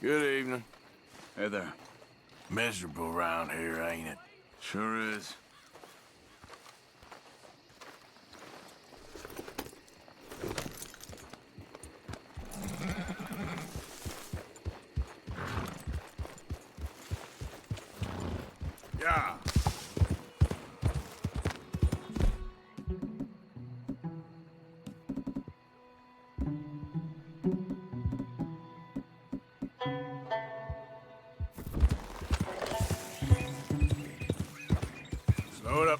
Good evening. Hey there. Miserable around here, ain't it? Sure is. Yeah. Slow it up.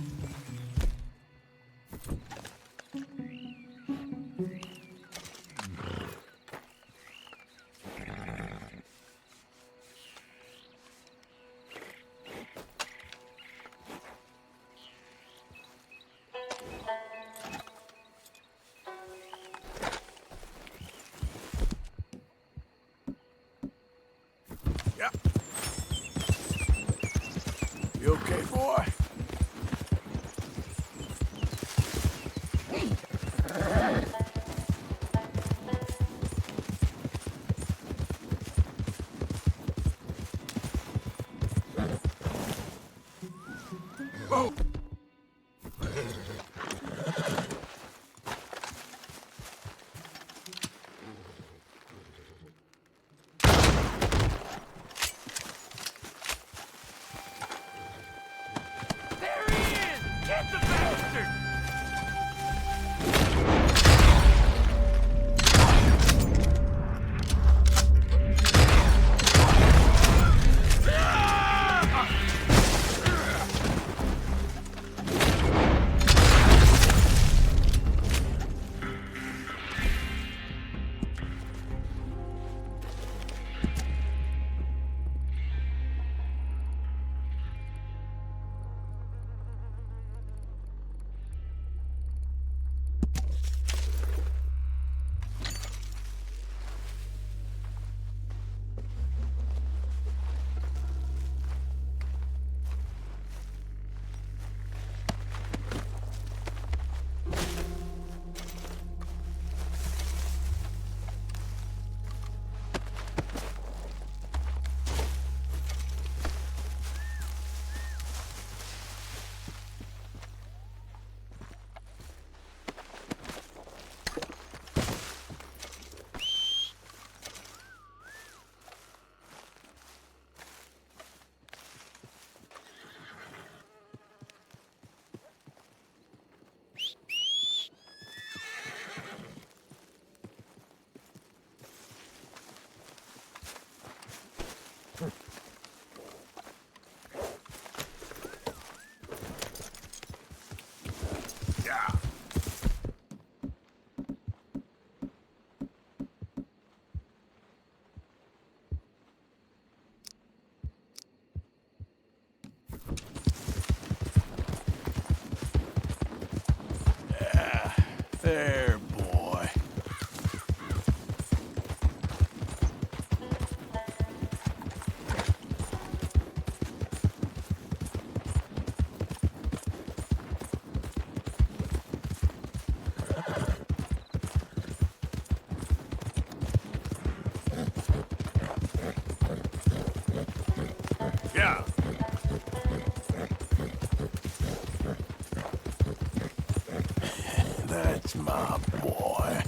Yeah. You okay, boy? Whoa! There he is! Get the bastard! Yeah. Yeah. There, boy. Yeah. That's my boy.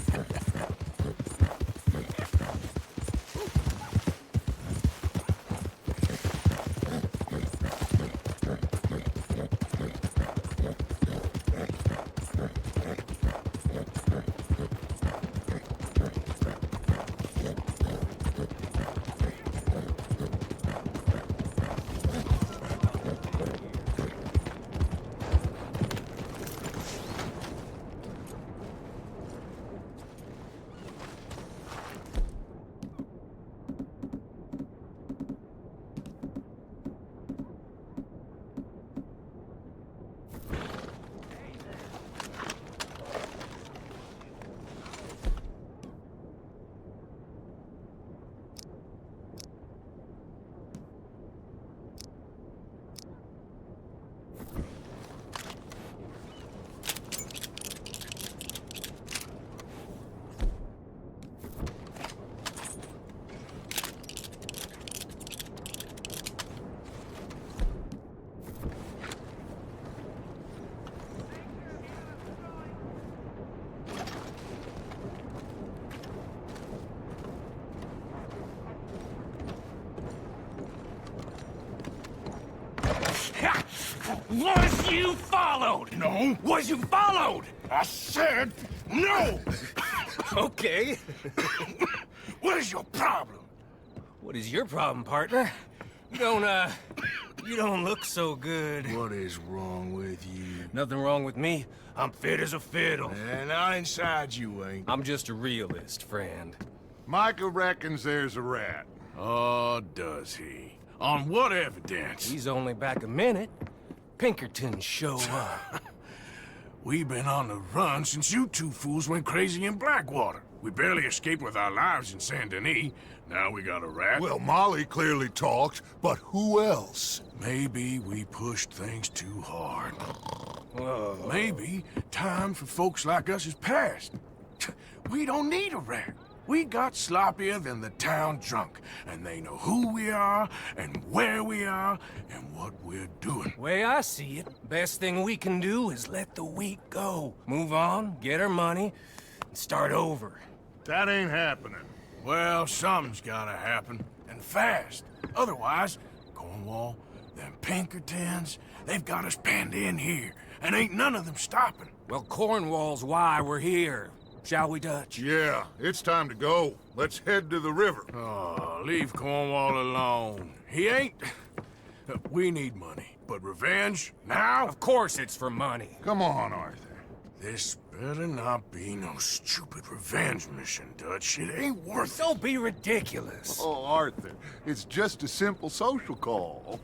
Was you followed? No. Was you followed? I said no. Okay. What is your problem? What is your problem, partner? You don't look so good. What is wrong with you? Nothing wrong with me. I'm fit as a fiddle. And inside you ain't. I'm just a realist, friend. Micah reckons there's a rat. Oh, does he? On what evidence? He's only back a minute. Pinkertons show up. We've been on the run since you two fools went crazy in Blackwater. We barely escaped with our lives in Saint Denis. Now we got a rat. Well, Molly clearly talked, but who else? Maybe we pushed things too hard. Whoa. Maybe time for folks like us is past. We don't need a rat. We got sloppier than the town drunk, and they know who we are, and where we are, and what we're doing. Way I see it, best thing we can do is let the week go. Move on, get our money, and start over. That ain't happening. Well, something's gotta happen, and fast. Otherwise, Cornwall, them Pinkertons, they've got us penned in here, and ain't none of them stopping. Well, Cornwall's why we're here. Shall we, Dutch? Yeah, it's time to go. Let's head to the river. Oh, leave Cornwall alone. He ain't... We need money, but revenge, now? Of course it's for money. Come on, Arthur. This better not be no stupid revenge mission, Dutch. It ain't worth it. Don't be ridiculous. Oh, Arthur, it's just a simple social call.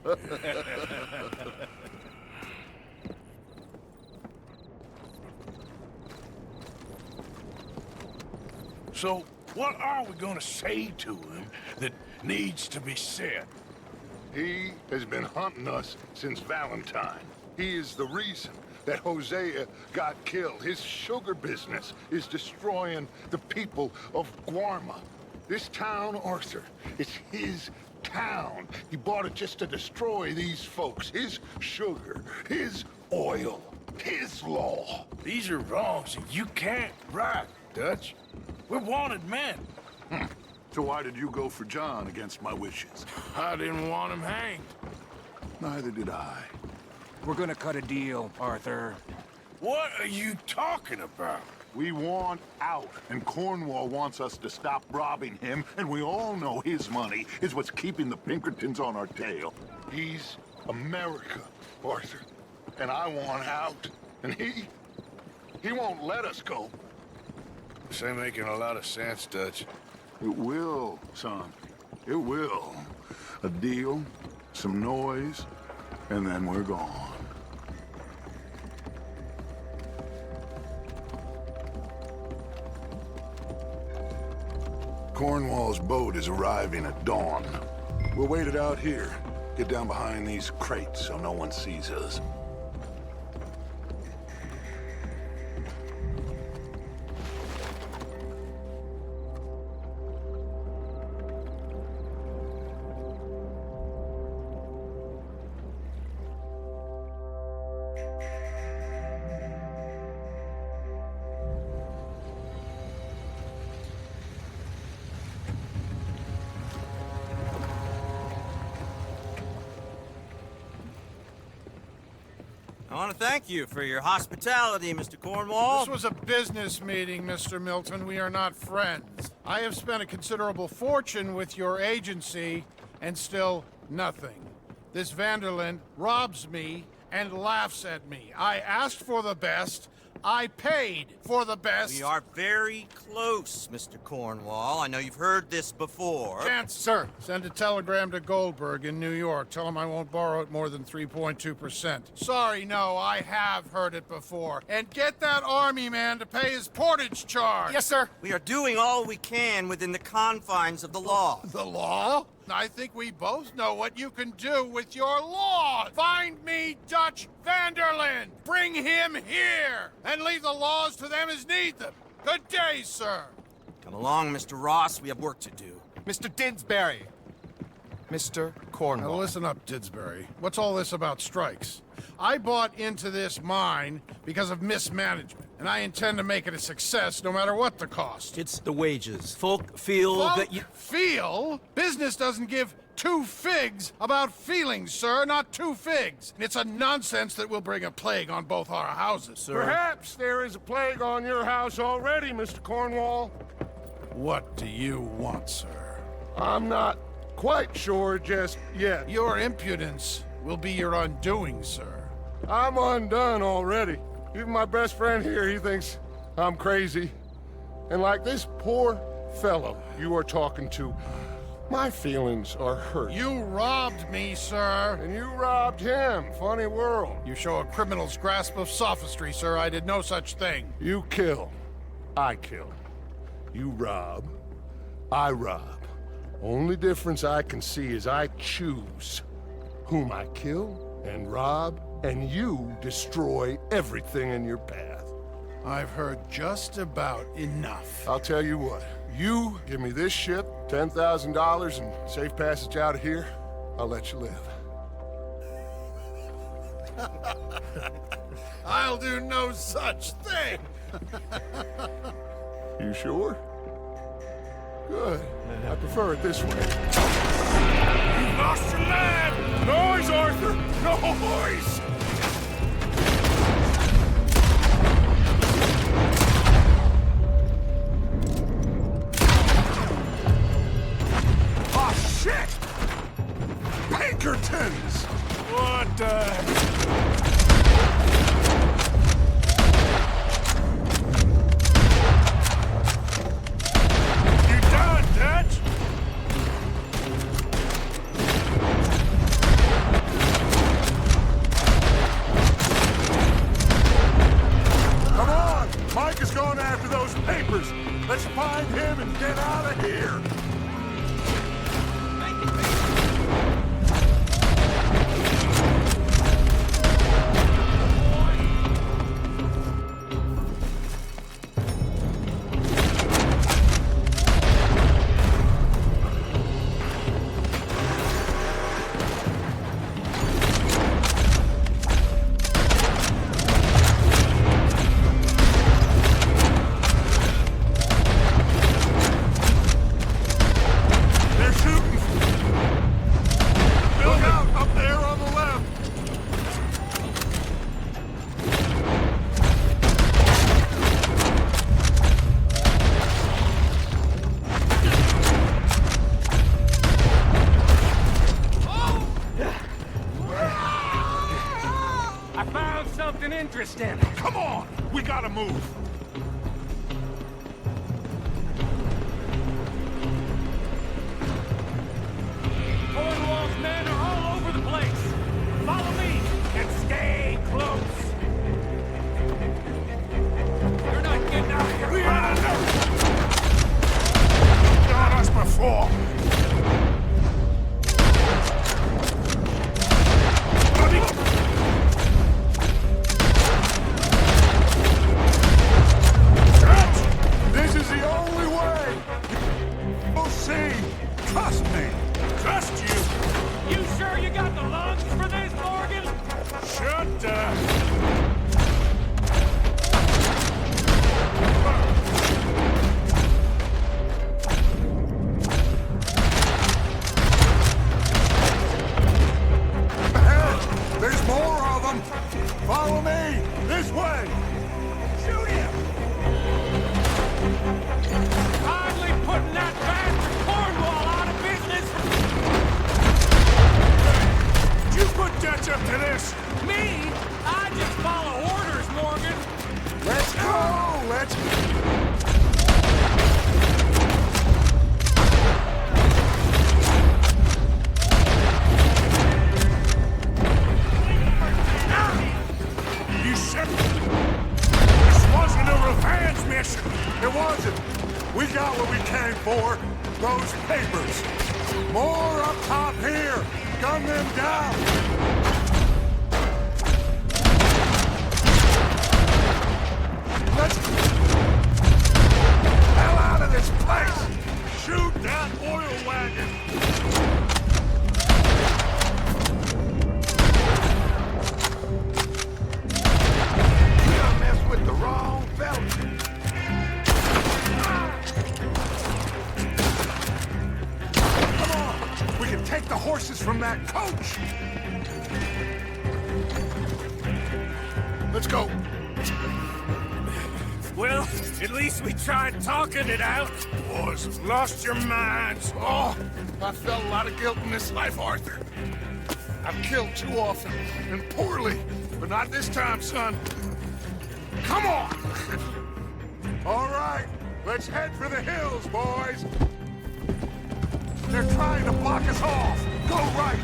So, what are we gonna say to him that needs to be said? He has been hunting us since Valentine. He is the reason that Hosea got killed. His sugar business is destroying the people of Guarma. This town, Arthur, it's his town. He bought it just to destroy these folks. His sugar, his oil, his law. These are wrongs that you can't right, Dutch. We're wanted men. So why did you go for John against my wishes? I didn't want him hanged. Neither did I. We're gonna cut a deal, Arthur. What are you talking about? We want out, and Cornwall wants us to stop robbing him, and we all know his money is what's keeping the Pinkertons on our tail. He's America, Arthur, and I want out, and he won't let us go. This ain't making a lot of sense, Dutch. It will, son. It will. A deal, some noise, and then we're gone. Cornwall's boat is arriving at dawn. We'll wait it out here. Get down behind these crates so no one sees us. I want to thank you for your hospitality, Mr. Cornwall. This was a business meeting, Mr. Milton. We are not friends. I have spent a considerable fortune with your agency, and still nothing. This Vanderlyn robs me and laughs at me. I asked for the best. I paid for the best. We are very close, Mr. Cornwall. I know you've heard this before. Chance, sir. Send a telegram to Goldberg in New York. Tell him I won't borrow it more than 3.2%. Sorry, no, I have heard it before. And get that army man to pay his portage charge. Yes, sir. We are doing all we can within the confines of the law. The law? I think we both know what you can do with your law. Find me Dutch Vanderlyn. Bring him here. And leave the laws to them as need them. Good day, sir. Come along, Mr. Ross. We have work to do. Mr. Didsbury. Mr. Cornwall. Now listen up, Didsbury. What's all this about strikes? I bought into this mine because of mismanagement, and I intend to make it a success no matter what the cost. It's the wages. Folk feel that you... Feel? Business doesn't give two figs about feelings, sir, not two figs. It's a nonsense that will bring a plague on both our houses, sir. Perhaps there is a plague on your house already, Mr. Cornwall. What do you want, sir? I'm not quite sure just yet. Your impudence will be your undoing, sir. I'm undone already. Even my best friend here, he thinks I'm crazy. And like this poor fellow you are talking to, my feelings are hurt. You robbed me, sir. And you robbed him. Funny world. You show a criminal's grasp of sophistry, sir. I did no such thing. You kill. I kill. You rob. I rob. Only difference I can see is I choose whom I kill and rob, and you destroy everything in your path. I've heard just about enough. I'll tell you what. You give me this ship, $10,000, and safe passage out of here, I'll let you live. I'll do no such thing. You sure? Good. I prefer it this way. You lost your lad! Noise, Arthur! Noise! Oh, shit! Pinkertons! What You done, Dutch? Come on! Mike is going after those papers. Let's find him and get out of here. They're shooting. Look out up there on the left. I found something interesting. Come on, we gotta move. Cornwall's men are all over the place. Follow me and stay close. You're not getting out of here. We had enough! Done us before! This is the only way. You'll see. Trust me. Trust you! You sure you got the lungs for this, Morgan? Shut up! Ahead. There's more of them. Follow me. This way. Shoot him! Hardly putting that bastard Cornwall out of business. Did you put Dutch up to this? Me? I just follow orders, Morgan. Let's go. Let's... You said this wasn't a revenge mission. It wasn't. We got what we came for. Those papers. More up top here. Gun them down. Let's... hell out of this place. Shoot that oil wagon. You done messed with the wrong fella. Come on. We can take the horses from that coach! Let's go. Well, at least we tried talking it out. Boys have lost your minds. Oh, I felt a lot of guilt in this life, Arthur. I've killed too often, and poorly, but not this time, son. Come on! All right, let's head for the hills, boys. They're trying to block us off. Go right.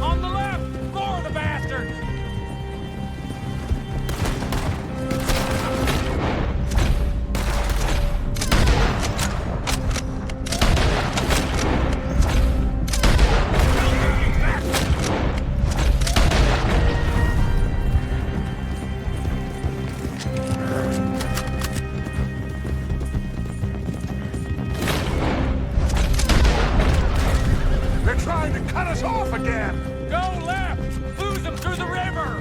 On the left! More of the bastard! They're trying to cut us off again. Go left! Lose them through the river!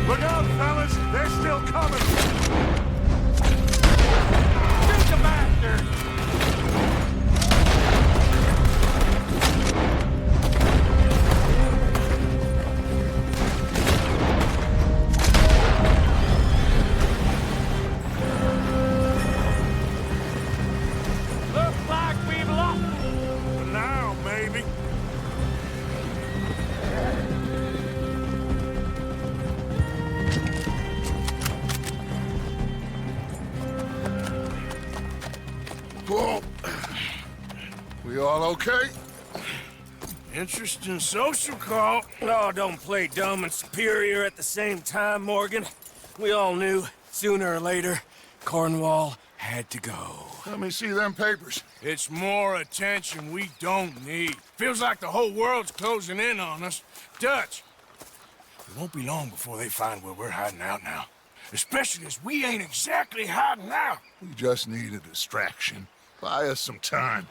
Look out, fellas. They're still coming. Shoot the bastard! Looks like we've lost them. For now, maybe. Whoa. We all okay? Interesting social call. Oh, don't play dumb and superior at the same time, Morgan. We all knew, sooner or later, Cornwall had to go. Let me see them papers. It's more attention we don't need. Feels like the whole world's closing in on us. Dutch, it won't be long before they find where we're hiding out now. Especially as we ain't exactly hiding out. We just need a distraction. Buy us some time.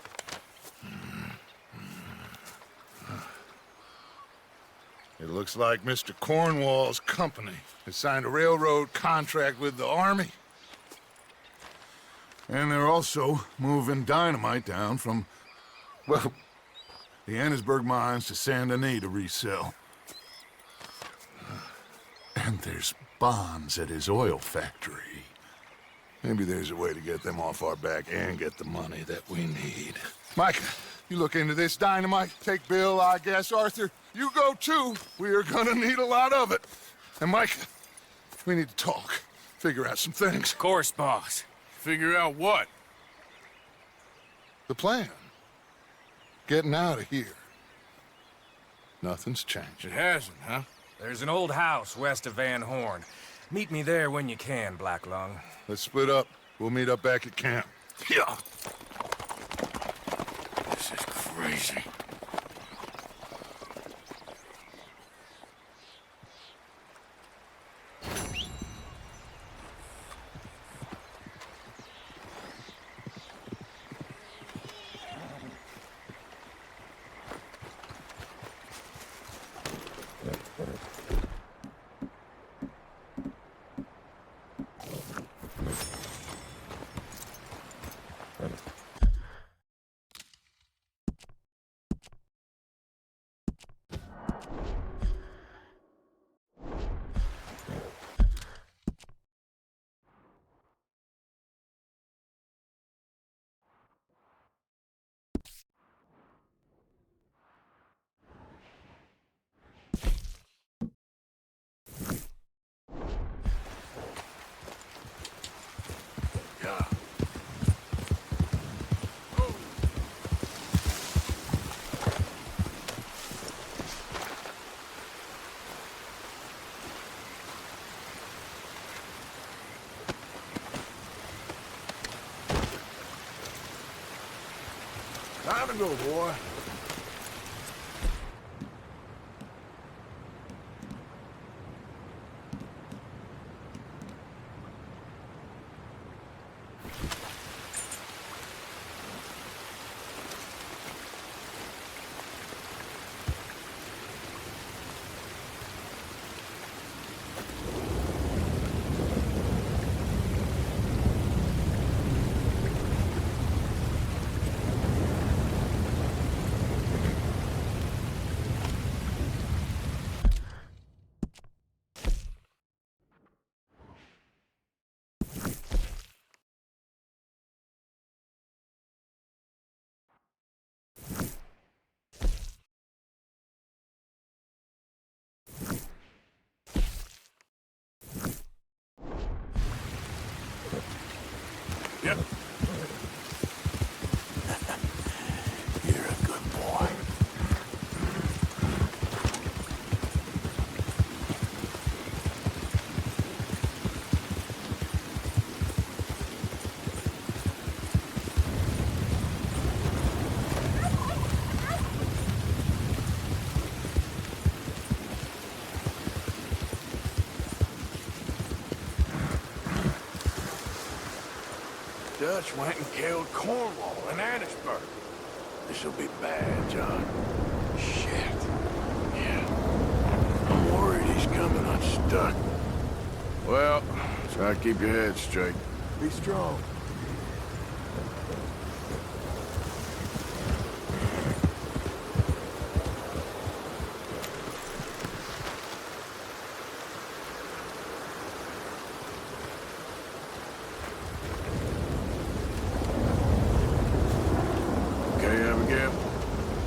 It looks like Mr. Cornwall's company has signed a railroad contract with the Army. And they're also moving dynamite down from, well, the Annesburg mines to Saint Denis to resell. And there's bonds at his oil factory. Maybe there's a way to get them off our back and get the money that we need. Micah, you look into this dynamite. Take Bill, I guess. Arthur, you go too. We are gonna need a lot of it. And Micah, we need to talk. Figure out some things. Of course, boss. Figure out what? The plan. Getting out of here. Nothing's It changed. hasn't, huh? There's an old house west of Van Horn. Meet me there when you can, Black Lung. Let's split up. We'll meet up back at camp. Yeah. This is crazy. Gotta go, boy. Yep. You're a good boy. Dutch went and killed Cornwall in Annisburg. This'll be bad, John. Shit. Yeah. I'm worried he's coming unstuck. Well, try to keep your head straight. Be strong.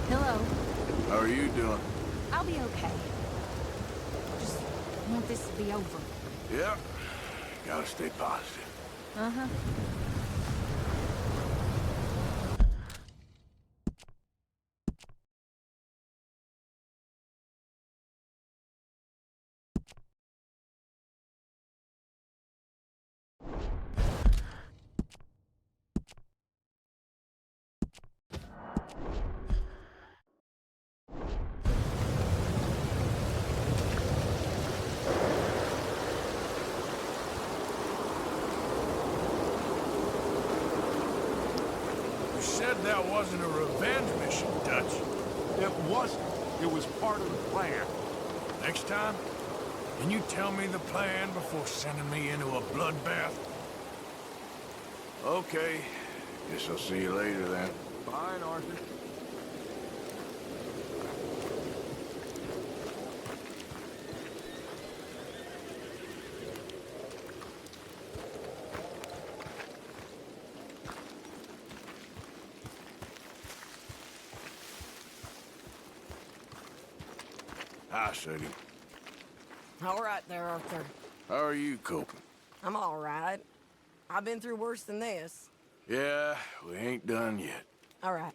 Hello. How are you doing? I'll be okay. Just want this to be over. Yeah. Gotta stay positive. Uh-huh. You said that wasn't a revenge mission, Dutch. It wasn't. It was part of the plan. Next time, can you tell me the plan before sending me into a bloodbath? Okay. Guess I'll see you later then. Fine, Arthur. Hi, Sadie. All right there, Arthur. How are you coping? I'm all right. I've been through worse than this. Yeah, we ain't done yet. All right.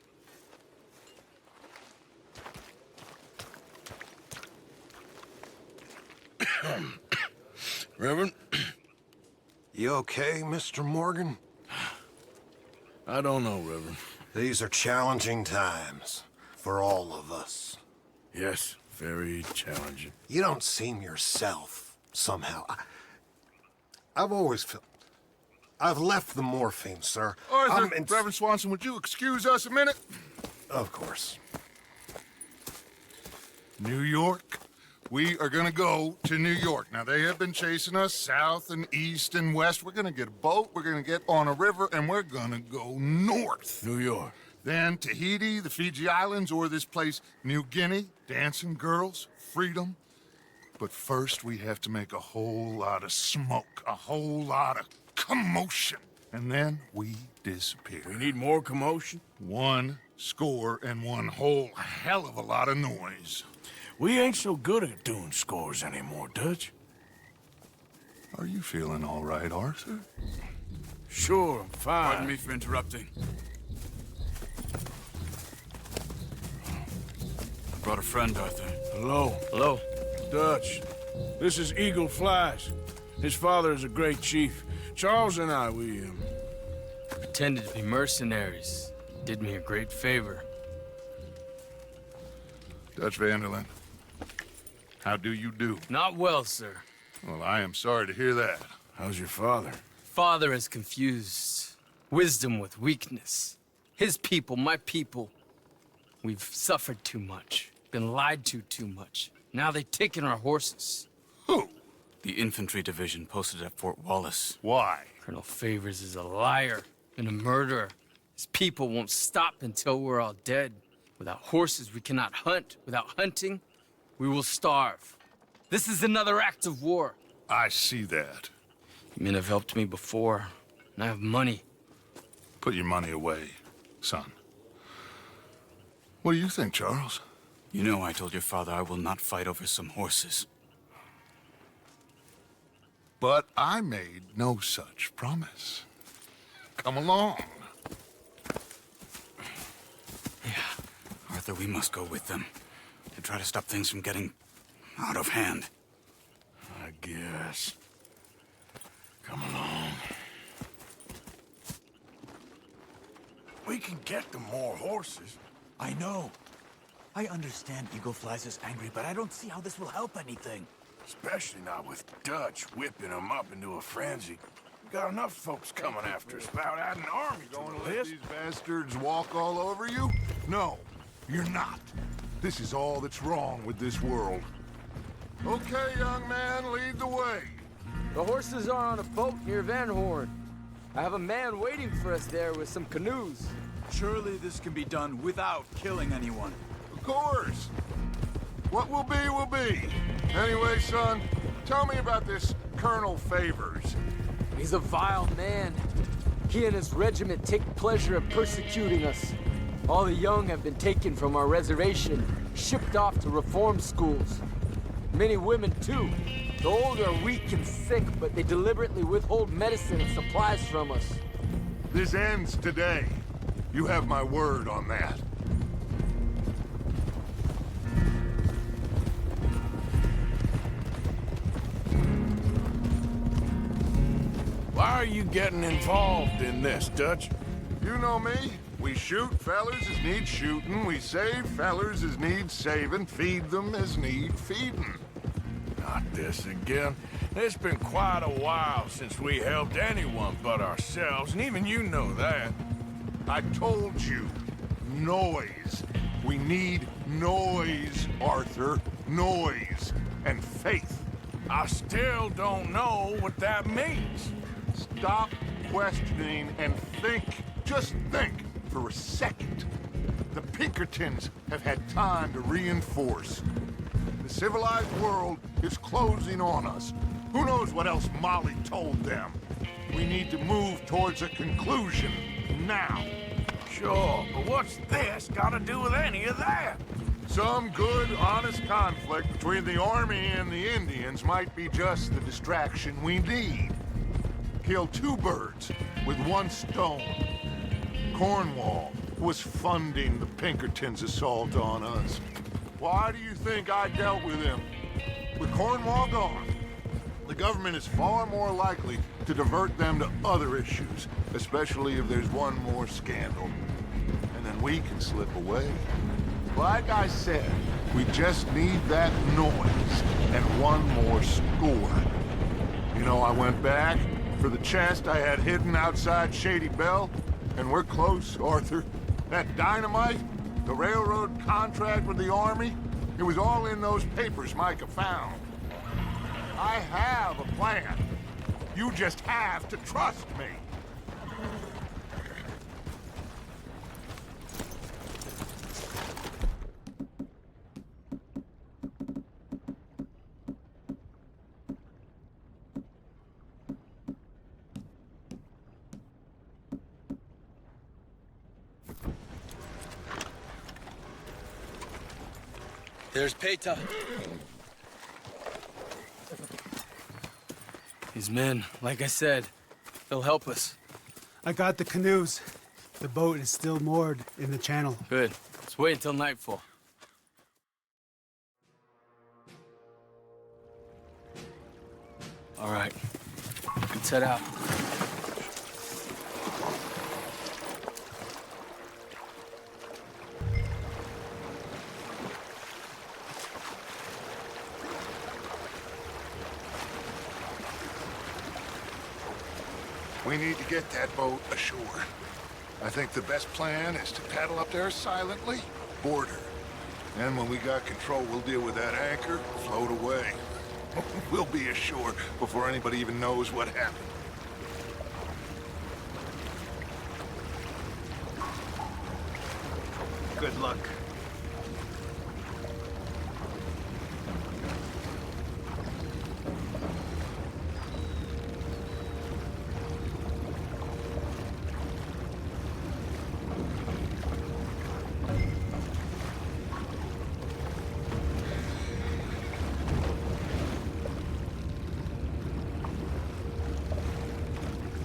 Reverend? You okay, Mr. Morgan? I don't know, Reverend. These are challenging times for all of us. Yes, very challenging. You don't seem yourself, somehow. I've always felt... I've left the morphine, sir. Arthur, Reverend Swanson, would you excuse us a minute? Of course. New York. We are gonna go to New York. Now, they have been chasing us south and east and west. We're gonna get a boat, we're gonna get on a river, and we're gonna go north. New York. Then Tahiti, the Fiji Islands, or this place, New Guinea, dancing girls, freedom. But first, we have to make a whole lot of smoke, a whole lot of commotion. And then we disappear. We need more commotion? 1 score and 1 whole hell of a lot of noise. We ain't so good at doing scores anymore, Dutch. Are you feeling all right, Arthur? Sure, I'm fine. Pardon me for interrupting. I brought a friend, Arthur. Hello. Hello. Dutch. This is Eagle Flies. His father is a great chief. Charles and I, we Pretended to be mercenaries. Did me a great favor. Dutch Vanderland, how do you do? Not well, sir. Well, I am sorry to hear that. How's your father? Father has confused wisdom with weakness. His people, my people. We've suffered too much, been lied to too much. Now they've taken our horses. Who? The infantry division posted at Fort Wallace. Why? Colonel Favors is a liar and a murderer. His people won't stop until we're all dead. Without horses, we cannot hunt. Without hunting, we will starve. This is another act of war. I see that. Men have helped me before, and I have money. Put your money away, son. What do you think, Charles? You know I told your father I will not fight over some horses. But I made no such promise. Come along. Yeah. Arthur, we must go with them to try to stop things from getting out of hand. I guess. Come along. We can get them more horses. I know. I understand Eagle Flies is angry, but I don't see how this will help anything. Especially not with Dutch whipping them up into a frenzy. We got enough folks coming after us without adding an army to Gonna the let list. these bastards walk all over you? No, you're not. This is all that's wrong with this world. Okay, young man, lead the way. The horses are on a boat near Van Horn. I have a man waiting for us there with some canoes. Surely this can be done without killing anyone. Of course. What will be, will be. Anyway, son, tell me about this Colonel Favors. He's a vile man. He and his regiment take pleasure in persecuting us. All the young have been taken from our reservation, shipped off to reform schools. Many women, too. The old are weak and sick, but they deliberately withhold medicine and supplies from us. This ends today. You have my word on that. Why are you getting involved in this, Dutch? You know me. We shoot fellers as need shooting. We save fellers as need saving. Feed them as need feeding. Not this again. It's been quite a while since we helped anyone but ourselves, and even you know that. I told you. Noise. We need noise, Arthur. Noise. And faith. I still don't know what that means. Stop questioning and think. Just think for a second. The Pinkertons have had time to reinforce. The civilized world is closing on us. Who knows what else Molly told them? We need to move towards a conclusion now. Sure, but what's this got to do with any of that? Some good, honest conflict between the army and the Indians might be just the distraction we need. Kill two birds with one stone. Cornwall was funding the Pinkertons' assault on us. Why do you think I dealt with him? With Cornwall gone, the government is far more likely to divert them to other issues, especially if there's one more scandal. And then we can slip away. Like I said, we just need that noise and one more score. You know, I went back for the chest I had hidden outside Shady Bell, and we're close, Arthur. That dynamite, the railroad contract with the army, it was all in those papers Micah found. I have a plan. You just have to trust me. There's Peta. These men, like I said, they'll help us. I got the canoes. The boat is still moored in the channel. Good. Let's wait until nightfall. All right. Let's head out. We need to get that boat ashore. I think the best plan is to paddle up there silently, board her. And when we got control, we'll deal with that anchor, float away. We'll be ashore before anybody even knows what happened. Good luck.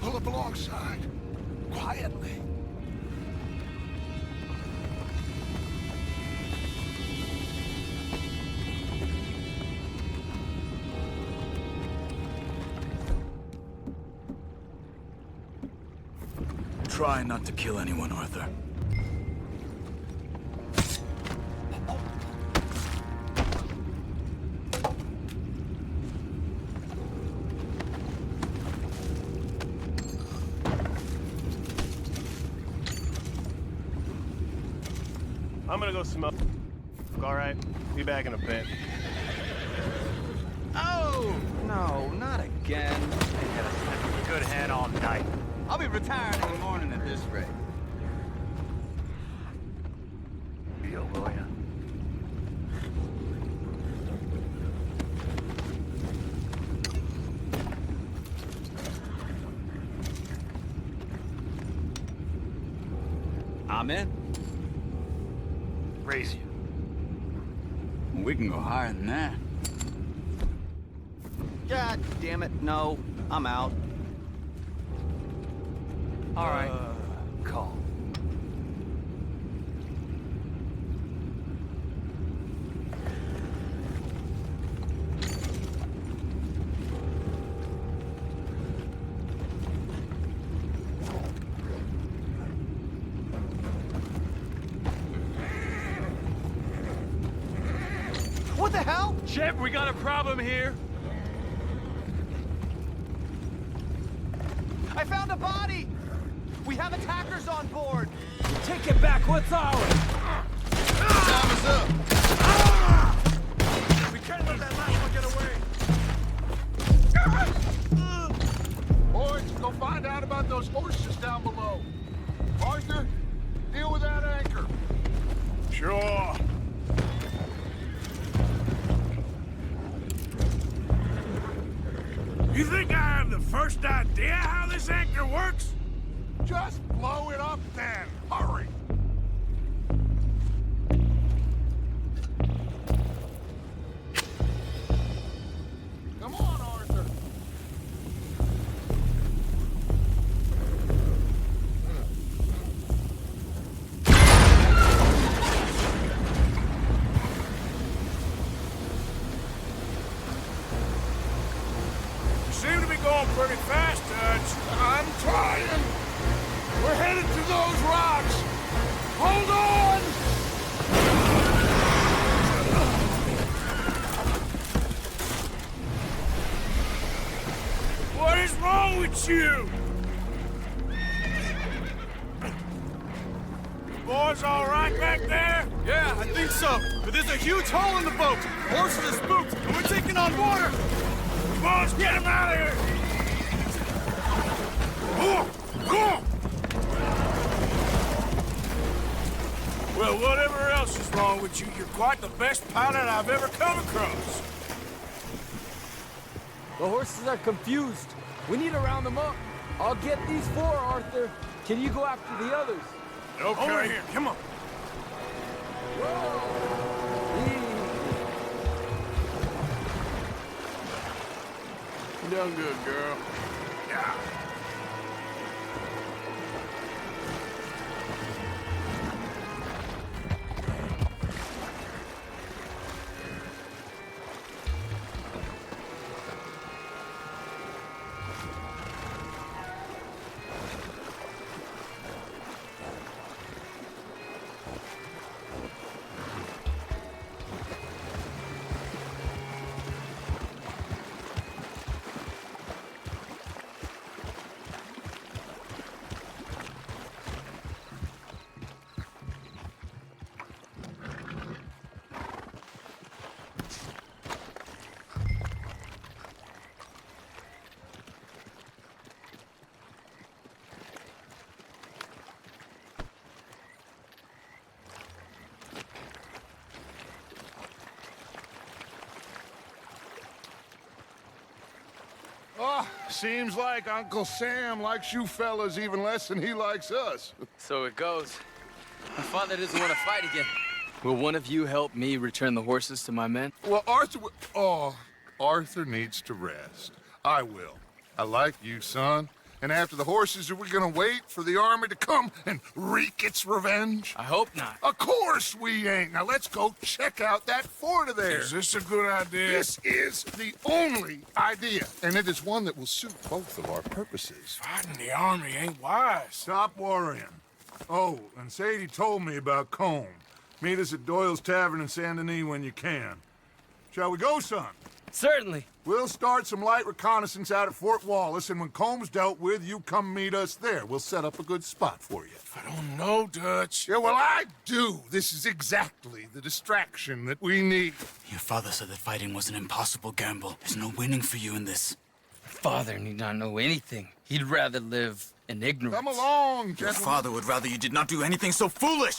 Pull up alongside, quietly. Try not to kill anyone, Arthur. I'm gonna go smoke. All right, be back in a bit. Oh! No, not again. They had us having a good hand all night. I'll be retired in the morning at this rate. Deal, will ya? I'm in. Raise you. We can go higher than that. God damn it, no. I'm out. All right. Call. What the hell? Shep, we got a problem here. I found a body! We have attackers on board! Take it back, what's ours? Time is up! We can't let that last one get away. Boys, go find out about those horses down below. Arthur, deal with that anchor. Sure. You think I have the first idea how this anchor works? Just blow it up then. Hurry. Come on, Arthur. You seem to be going pretty fast, Dutch. I'm trying. We're headed to those rocks. Hold on! What is wrong with you? Boys all right back there? Yeah, I think so. But there's a huge hole in the boat. Horses are spooked, and we're taking on water. Boys, get him out of here! Well, whatever else is wrong with you, you're quite the best pilot I've ever come across. The horses are confused. We need to round them up. I'll get these four, Arthur. Can you go after the others? Okay. Over here, come on. You done good, girl. Yeah. Oh, seems like Uncle Sam likes you fellas even less than he likes us. So it goes. My father doesn't want to fight again. Will one of you help me return the horses to my men? Well, Arthur... Oh, Arthur needs to rest. I will. I like you, son. And after the horses, are we gonna wait for the army to come and wreak its revenge? I hope not. Of course we ain't. Now let's go check out that fort of theirs. Is this a good idea? This is the only idea, and it is one that will suit both of our purposes. Fighting the army ain't wise. Stop worrying. Oh, and Sadie told me about Combe. Meet us at Doyle's Tavern in Saint Denis when you can. Shall we go, son? Certainly. We'll start some light reconnaissance out at Fort Wallace, and when Combs dealt with, you come meet us there. We'll set up a good spot for you. I don't know, Dutch. Yeah, well, I do. This is exactly the distraction that we need. Your father said that fighting was an impossible gamble. There's no winning for you in this. Father need not know anything. He'd rather live in ignorance. Come along, Your gentlemen. father would rather you did not do anything so foolish.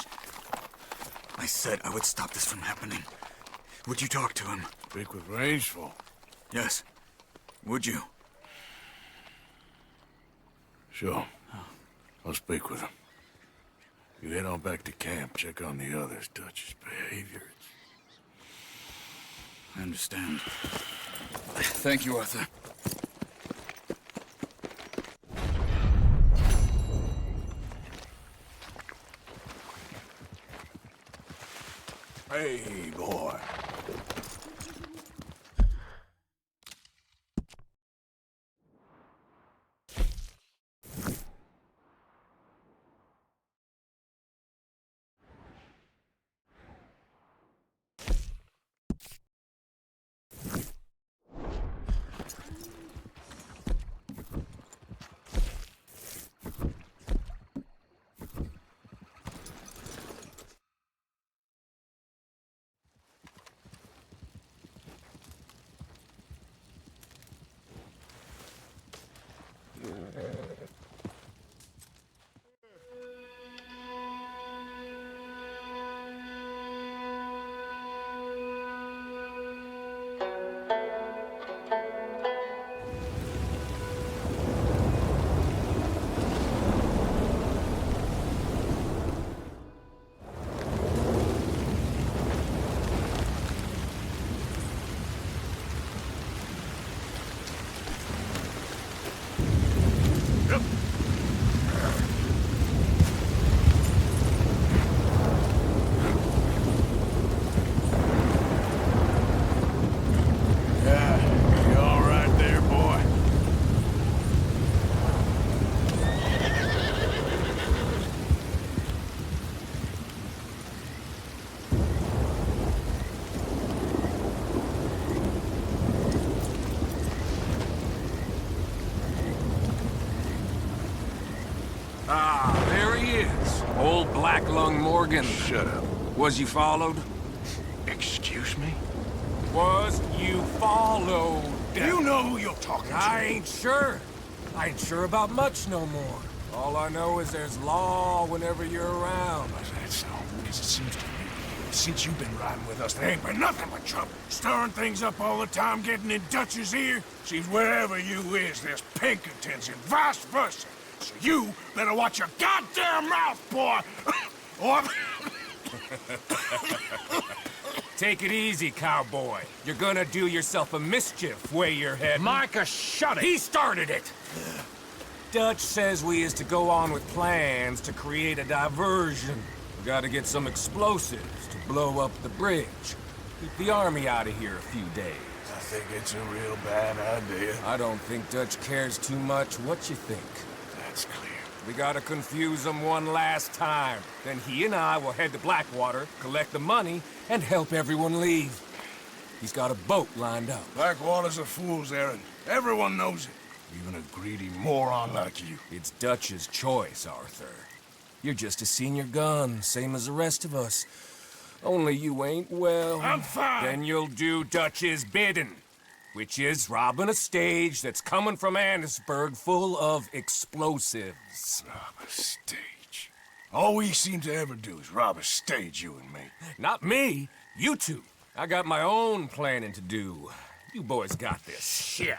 I said I would stop this from happening. Would you talk to him? Speak with Rangeful. Yes. Would you? Sure. I'll speak with him. You head on back to camp, check on the others. Dutch's behavior. I understand. Thank you, Arthur. Hey, boy. Ah, there he is. Old Black Lung Morgan. Shut up. Was you followed? Excuse me? Was you followed? You know who you're talking to. I ain't sure. I ain't sure about much no more. All I know is there's law whenever you're around. Is that so? Because it seems to me, since you've been riding with us, there ain't been nothing but trouble. Stirring things up all the time, getting in Dutch's ear. Seems wherever you is, there's Pinkertons and vice versa. So you better watch your goddamn mouth, boy! Or... Take it easy, cowboy. You're gonna do yourself a mischief where you're heading. Micah, shut it! He started it! Dutch says we is to go on with plans to create a diversion. We gotta get some explosives to blow up the bridge. Keep the army out of here a few days. I think it's a real bad idea. I don't think Dutch cares too much what you think. That's clear. We gotta confuse him one last time. Then he and I will head to Blackwater, collect the money, and help everyone leave. He's got a boat lined up. Blackwater's a fool's errand. Everyone knows it. Even a greedy moron like you. It's Dutch's choice, Arthur. You're just a senior gun, same as the rest of us. Only you ain't well. I'm fine. Then you'll do Dutch's bidding, which is robbing a stage that's coming from Annesburg full of explosives. Rob a stage. All we seem to ever do is rob a stage, you and me. Not me, you two. I got my own planning to do. You boys got this. Shit.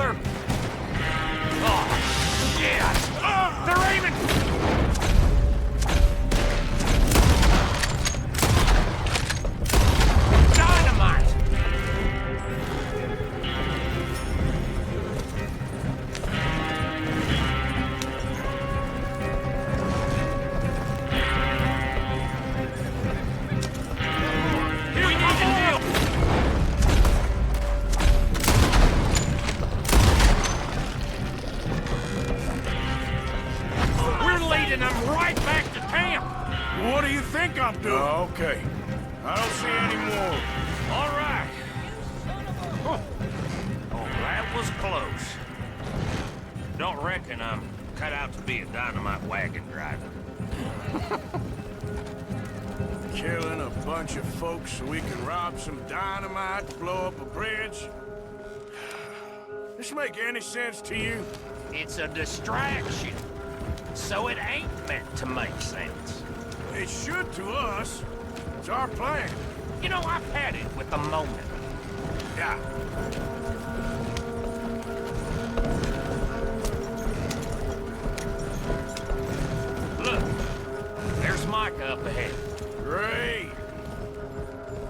Arthur? Oh, shit! They're aiming! Dynamite! Here comes the We're leading them right back to camp! What do you think I'm doing? Okay. I don't see any more. All right. Oh, that was close. Don't reckon I'm cut out to be a dynamite wagon driver. Killing a bunch of folks so we can rob some dynamite to blow up a bridge? This make any sense to you? It's a distraction, so it ain't meant to make sense. It should to us. It's our plan. You know, I've had it with the moment. Yeah. Look, there's Micah up ahead. Great.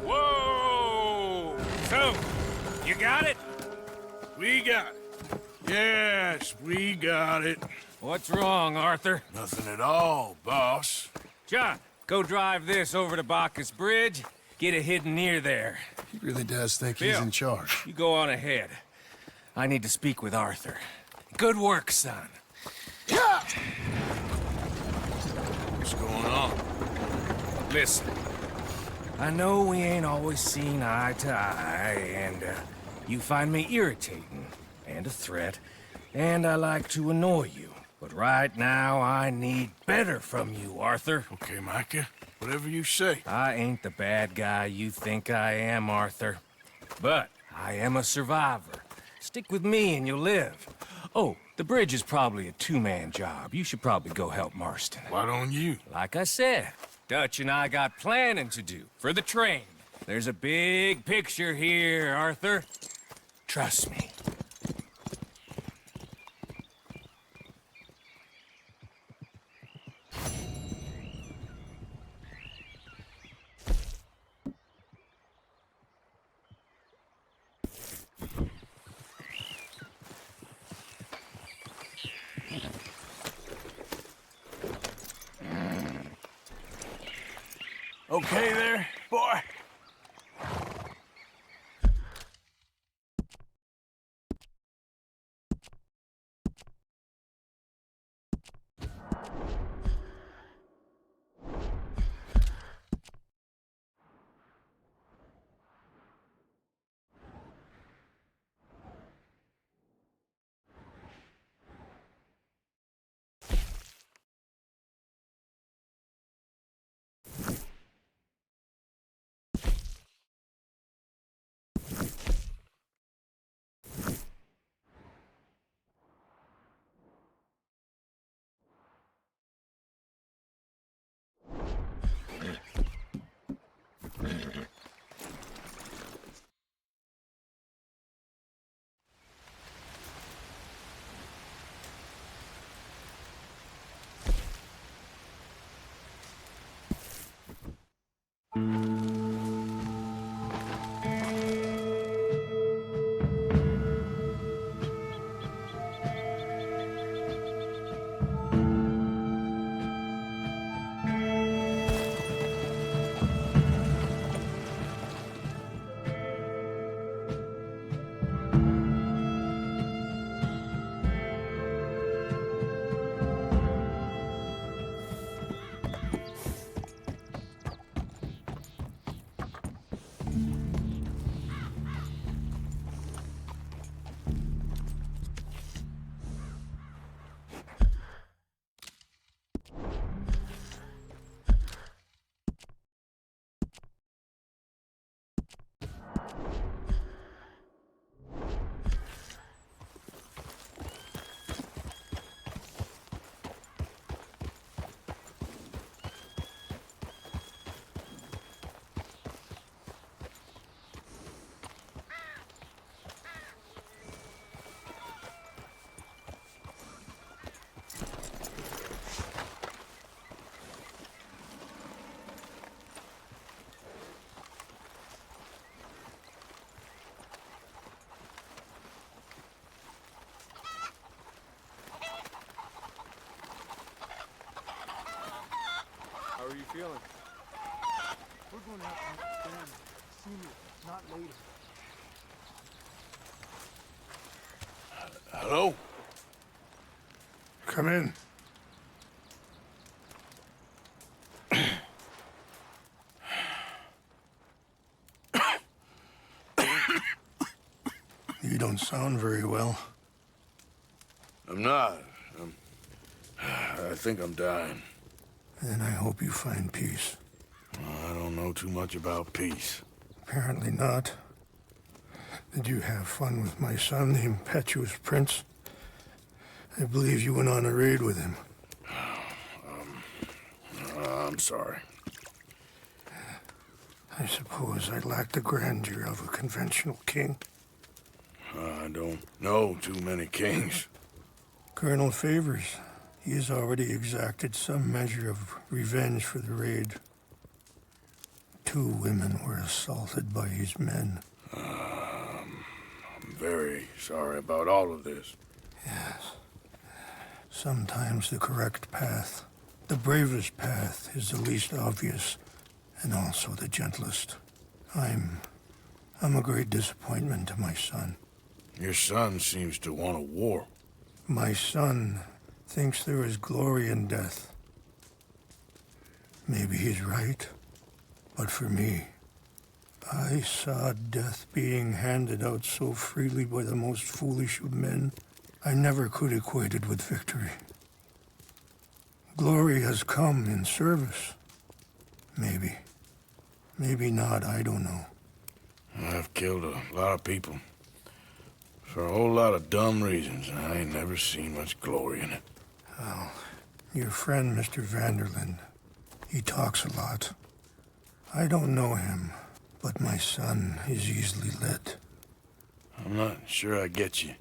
Whoa! So, you got it? We got it. Yes, we got it. What's wrong, Arthur? Nothing at all, boss. John, go drive this over to Bacchus Bridge. Get it hidden near there. He really does think he's Bill, in charge. You go on ahead. I need to speak with Arthur. Good work, son. What's going on? Listen, I know we ain't always seen eye to eye, and you find me irritating and a threat, and I like to annoy you. But right now, I need better from you, Arthur. Okay, Micah. Whatever you say. I ain't the bad guy you think I am, Arthur. But I am a survivor. Stick with me and you'll live. Oh, the bridge is probably a two-man job. You should probably go help Marston. Why don't you? Like I said, Dutch and I got planning to do for the train. There's a big picture here, Arthur. Trust me. Okay there, boy? feeling? We're going to have to understand sooner, not later. Hello? Come in. You don't sound very well. I'm not. I think I'm dying. Then I hope you find peace. I don't know too much about peace. Apparently not. Did you have fun with my son, the impetuous prince? I believe you went on a raid with him. I'm sorry. I suppose I lack the grandeur of a conventional king. I don't know too many kings. Colonel Favors, he has already exacted some measure of revenge for the raid. 2 women were assaulted by his men. I'm very sorry about all of this. Yes. Sometimes the correct path, the bravest path, is the least obvious, and also the gentlest. I'm a great disappointment to my son. Your son seems to want a war. My son thinks there is glory in death. Maybe he's right, but for me, I saw death being handed out so freely by the most foolish of men, I never could equate it with victory. Glory has come in service. Maybe. Maybe not, I don't know. I've killed a lot of people. For a whole lot of dumb reasons, and I ain't never seen much glory in it. Well, your friend, Mr. Vanderlyn, he talks a lot. I don't know him, but my son is easily led. I'm not sure I get you.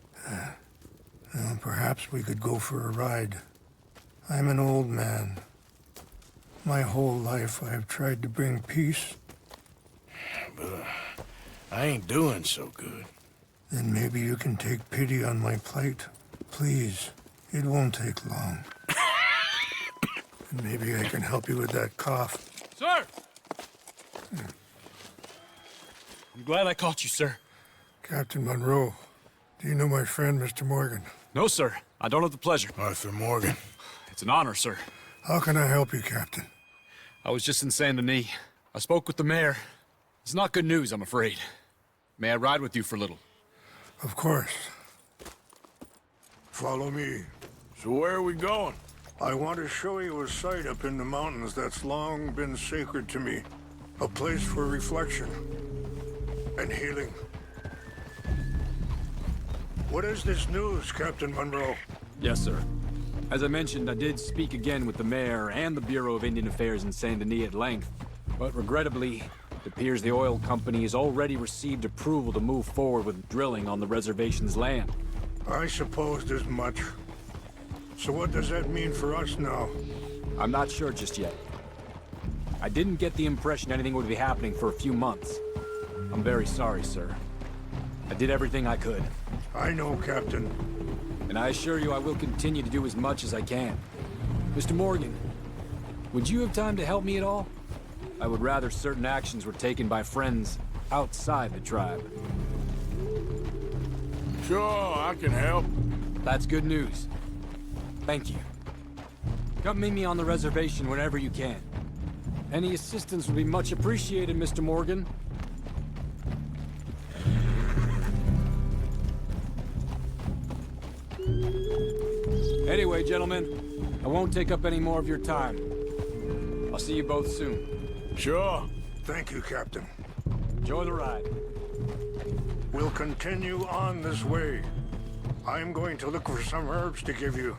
Well, perhaps we could go for a ride. I'm an old man. My whole life I've tried to bring peace. But I ain't doing so good. Then maybe you can take pity on my plight. Please, it won't take long. And maybe I can help you with that cough. Sir! I'm glad I caught you, sir. Captain Monroe, do you know my friend, Mr. Morgan? No, sir. I don't have the pleasure. Arthur Morgan. It's an honor, sir. How can I help you, Captain? I was just in Saint Denis. I spoke with the mayor. It's not good news, I'm afraid. May I ride with you for a little? Of course. Follow me. So where are we going? I want to show you a site up in the mountains that's long been sacred to me. A place for reflection and healing. What is this news, Captain Monroe? Yes, sir. As I mentioned, I did speak again with the mayor and the Bureau of Indian Affairs in Saint Denis at length. But regrettably, it appears the oil company has already received approval to move forward with drilling on the reservation's land. I supposed as much. So what does that mean for us now? I'm not sure just yet. I didn't get the impression anything would be happening for a few months. I'm very sorry, sir. I did everything I could. I know, Captain. And I assure you I will continue to do as much as I can. Mr. Morgan, would you have time to help me at all? I would rather certain actions were taken by friends outside the tribe. Sure, I can help. That's good news. Thank you. Come meet me on the reservation whenever you can. Any assistance would be much appreciated, Mr. Morgan. Anyway, gentlemen, I won't take up any more of your time. I'll see you both soon. Sure. Thank you, Captain. Enjoy the ride. We'll continue on this way. I'm going to look for some herbs to give you.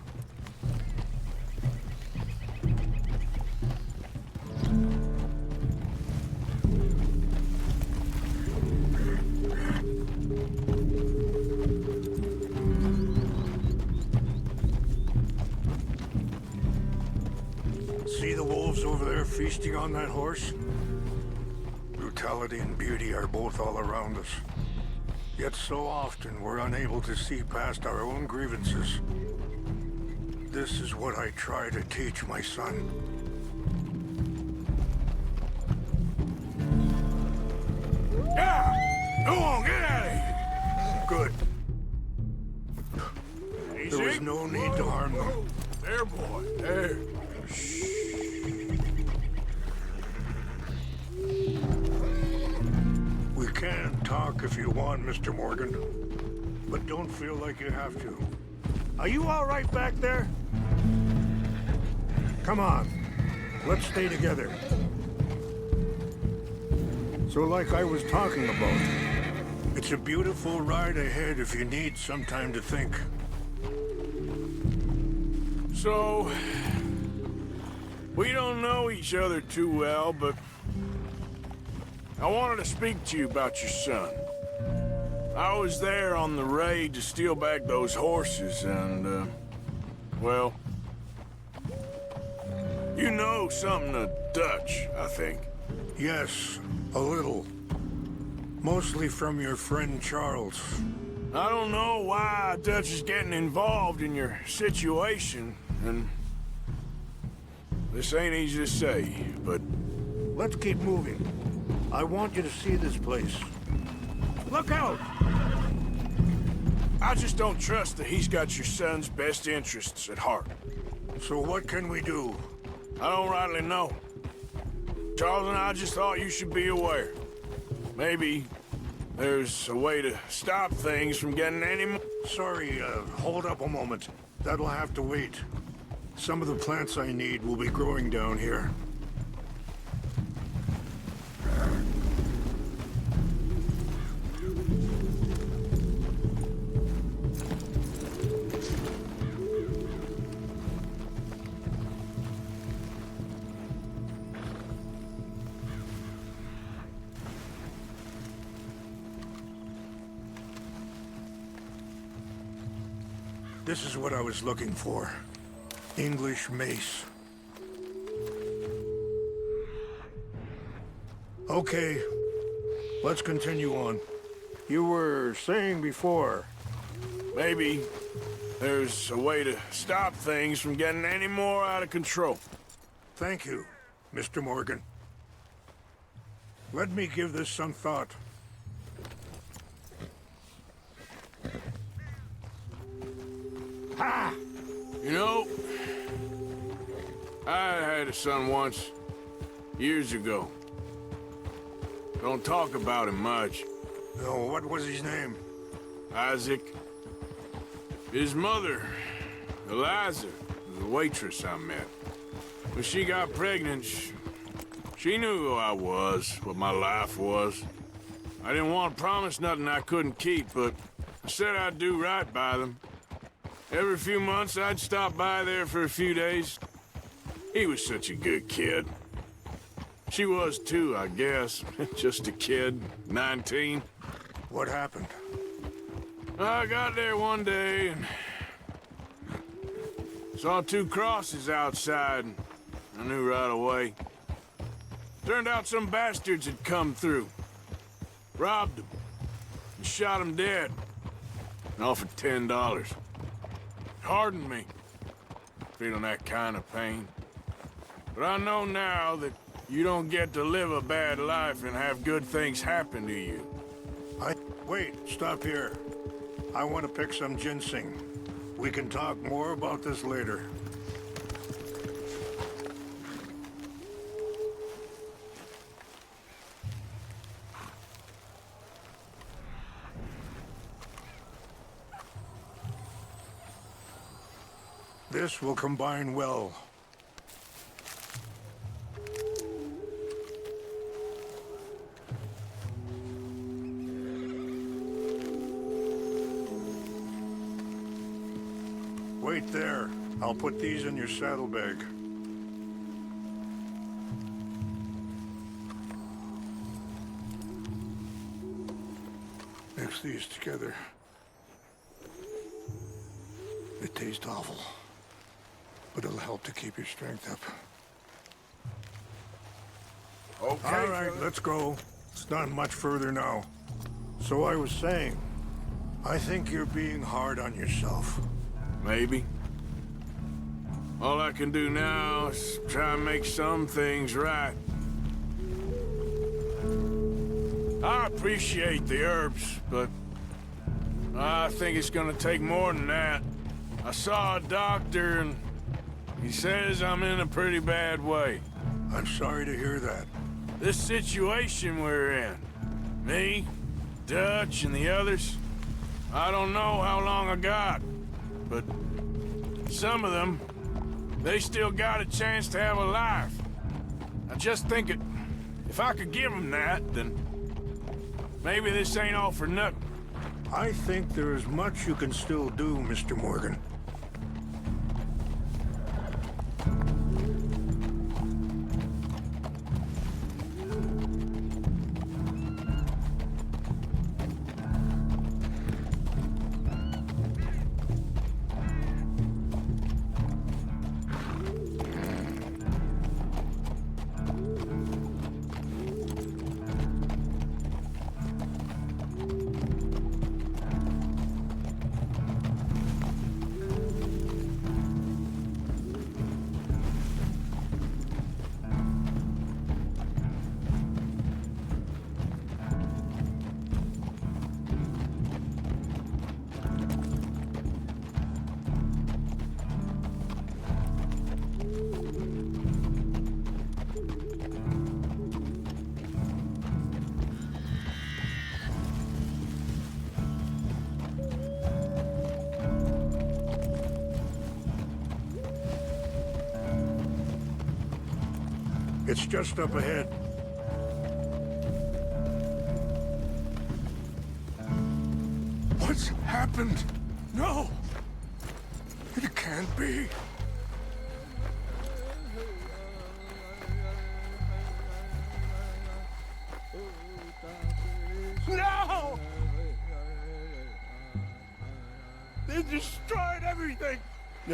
See the wolves over there feasting on that horse? Brutality and beauty are both all around us. Yet so often we're unable to see past our own grievances. This is what I try to teach my son. no need to harm them. There, boy, there. We can talk if you want, Mr. Morgan. But don't feel like you have to. Are you all right back there? Come on. Let's stay together. So like I was talking about, it's a beautiful ride ahead if you need some time to think. So, we don't know each other too well, but I wanted to speak to you about your son. I was there on the raid to steal back those horses, and, well, you know something of Dutch, I think. Yes, a little. Mostly from your friend Charles. I don't know why Dutch is getting involved in your situation, and this ain't easy to say, but... Let's keep moving. I want you to see this place. Look out! I just don't trust that he's got your son's best interests at heart. So what can we do? I don't rightly know. Charles and I just thought you should be aware. Maybe there's a way to stop things from getting any more... Sorry, hold up a moment. That'll have to wait. Some of the plants I need will be growing down here. This is what I was looking for. English mace. Okay, let's continue on. You were saying before... Maybe there's a way to stop things from getting any more out of control. Thank you, Mr. Morgan. Let me give this some thought. Ha! You know, I had a son once, years ago. Don't talk about him much. No, what was his name? Isaac. His mother, Eliza, was a waitress I met. When she got pregnant, she knew who I was, what my life was. I didn't want to promise nothing I couldn't keep, but I said I'd do right by them. Every few months, I'd stop by there for a few days. He was such a good kid. She was too, I guess. Just a kid, 19. What happened? I got there one day and saw two crosses outside, and I knew right away. Turned out some bastards had come through, robbed them, and shot them dead, and offered $10. Hardened me, feeling that kind of pain. But I know now that you don't get to live a bad life and have good things happen to you. Wait, stop here. I want to pick some ginseng. We can talk more about this later. This will combine well. Wait there. I'll put these in your saddlebag. Mix these together. They taste awful, but it'll help to keep your strength up. Okay. All right, let's go. It's not much further now. So I was saying, I think you're being hard on yourself. Maybe. All I can do now is try and make some things right. I appreciate the herbs, but I think it's gonna take more than that. I saw a doctor and he says I'm in a pretty bad way. I'm sorry to hear that. This situation we're in, me, Dutch, and the others, I don't know how long I got, but some of them, they still got a chance to have a life. I just think if I could give them that, then maybe this ain't all for nothing. I think there is much you can still do, Mr. Morgan. It's just up ahead. What's happened? No! It can't be. No! They destroyed everything!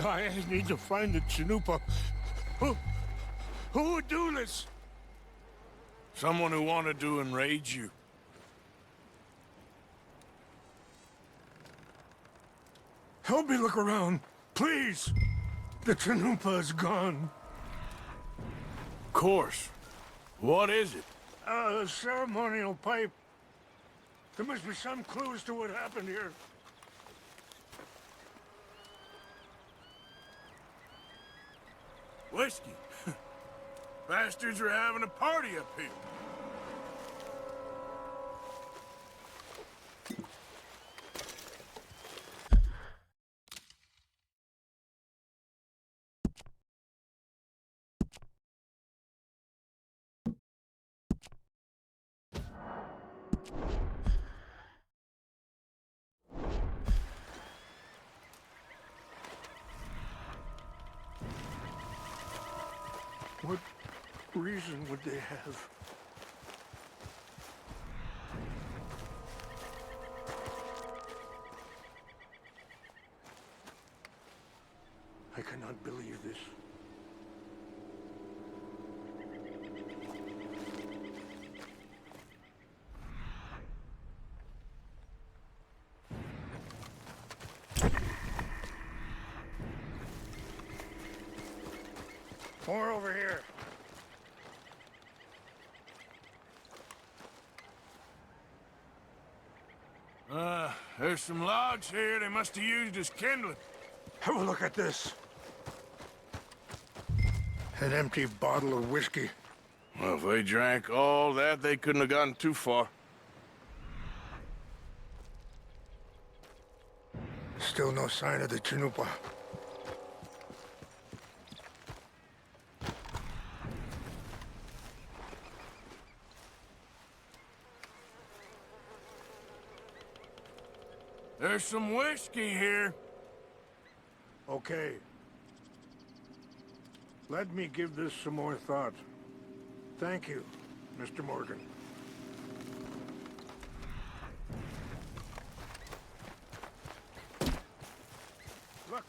I need to find the Chanupa. Who would do this? Someone who wanted to enrage you. Help me look around, please! The Chanupa is gone. Of course. What is it? A ceremonial pipe. There must be some clues to what happened here. Whiskey. Bastards are having a party up here. What reason would they have? I cannot believe this. More over here. There's some logs here they must have used as kindling. Have a look at this. An empty bottle of whiskey. Well, if they drank all that, they couldn't have gotten too far. Still no sign of the Chanupa. There's some whiskey here. Okay. Let me give this some more thought. Thank you, Mr. Morgan. Look.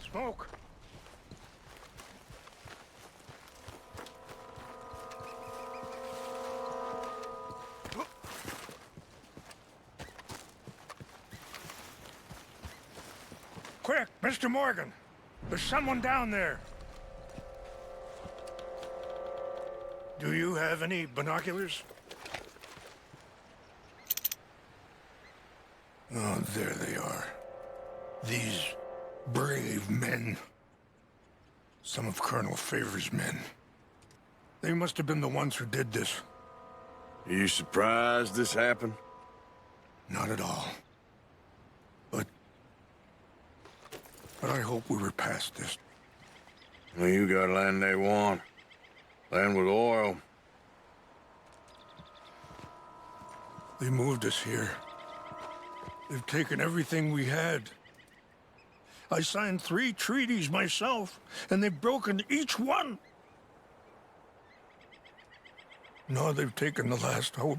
Smoke. Quick, Mr. Morgan. There's someone down there. Do you have any binoculars? Oh, there they are. These brave men, some of Colonel Favor's men, they must have been the ones who did this. Are you surprised this happened? Not at all. But I hope we were past this. Well, you got land they want. Land with oil. They moved us here. They've taken everything we had. I signed 3 treaties myself, and they've broken each one. Now they've taken the last hope.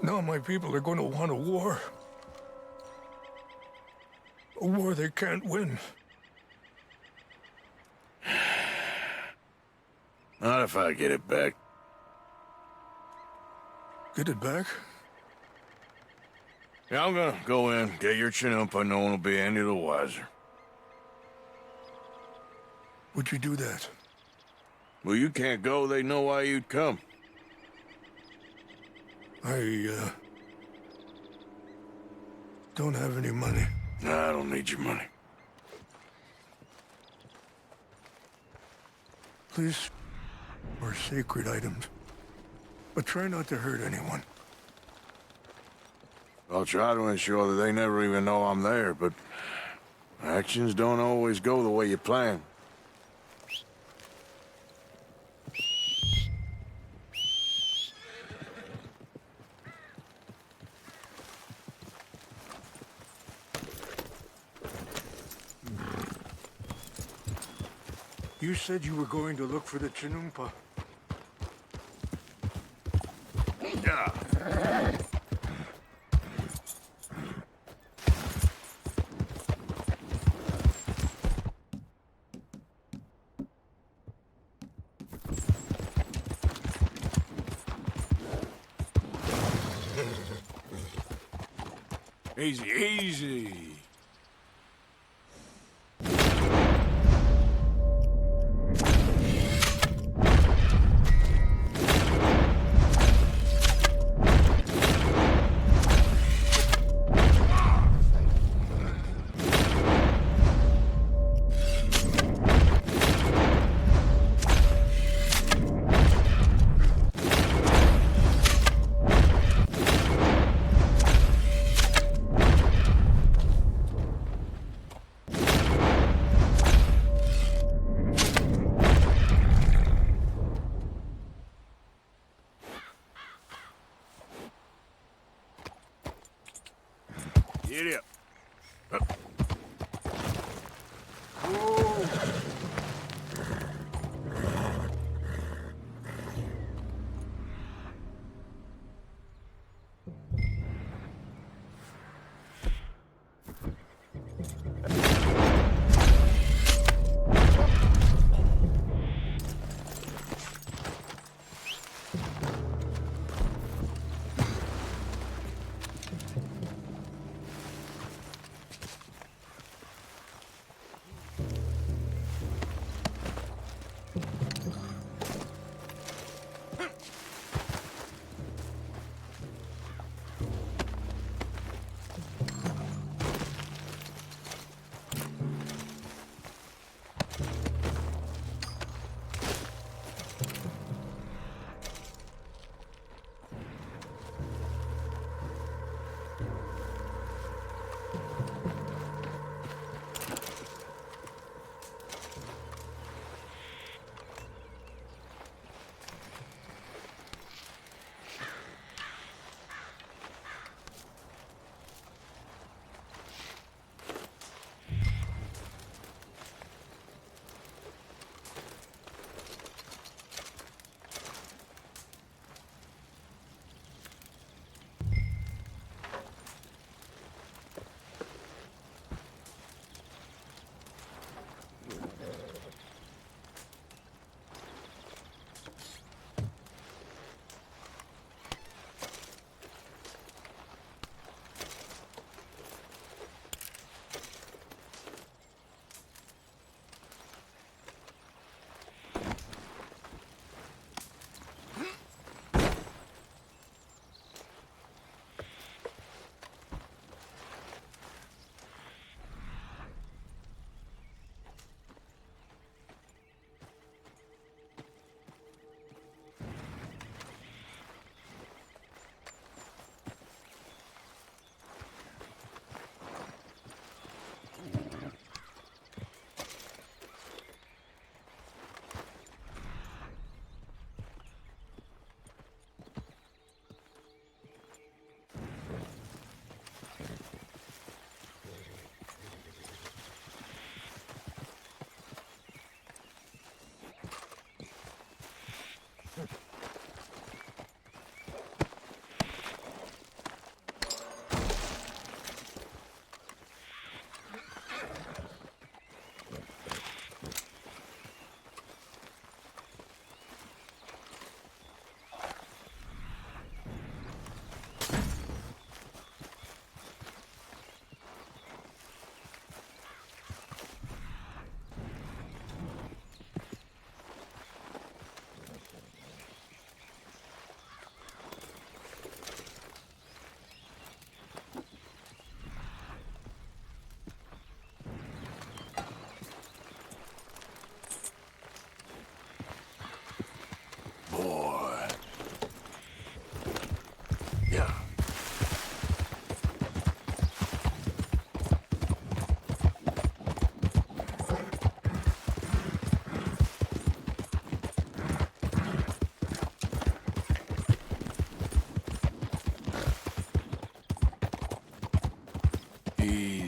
Now my people are going to want a war. A war they can't win. Not if I get it back. Get it back? Yeah, I'm gonna go in, get your chinumpa, no one will be any the wiser. Would you do that? Well, you can't go, they know why you'd come. I, don't have any money. Nah, I don't need your money. Please, or sacred items. But try not to hurt anyone. I'll try to ensure that they never even know I'm there, but actions don't always go the way you plan. You said you were going to look for the Chinumpa. Yeah. Easy, easy. Get up. Whoa.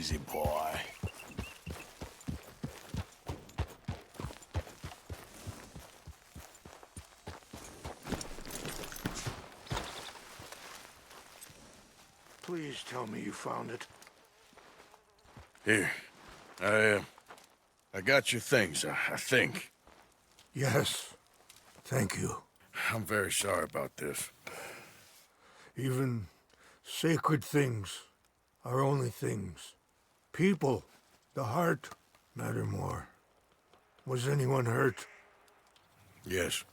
easy, boy. Please tell me you found it. Here. I got your things, I think. Yes. Thank you. I'm very sorry about this. Even sacred things are only things. People, the heart, matter more. Was anyone hurt? Yes.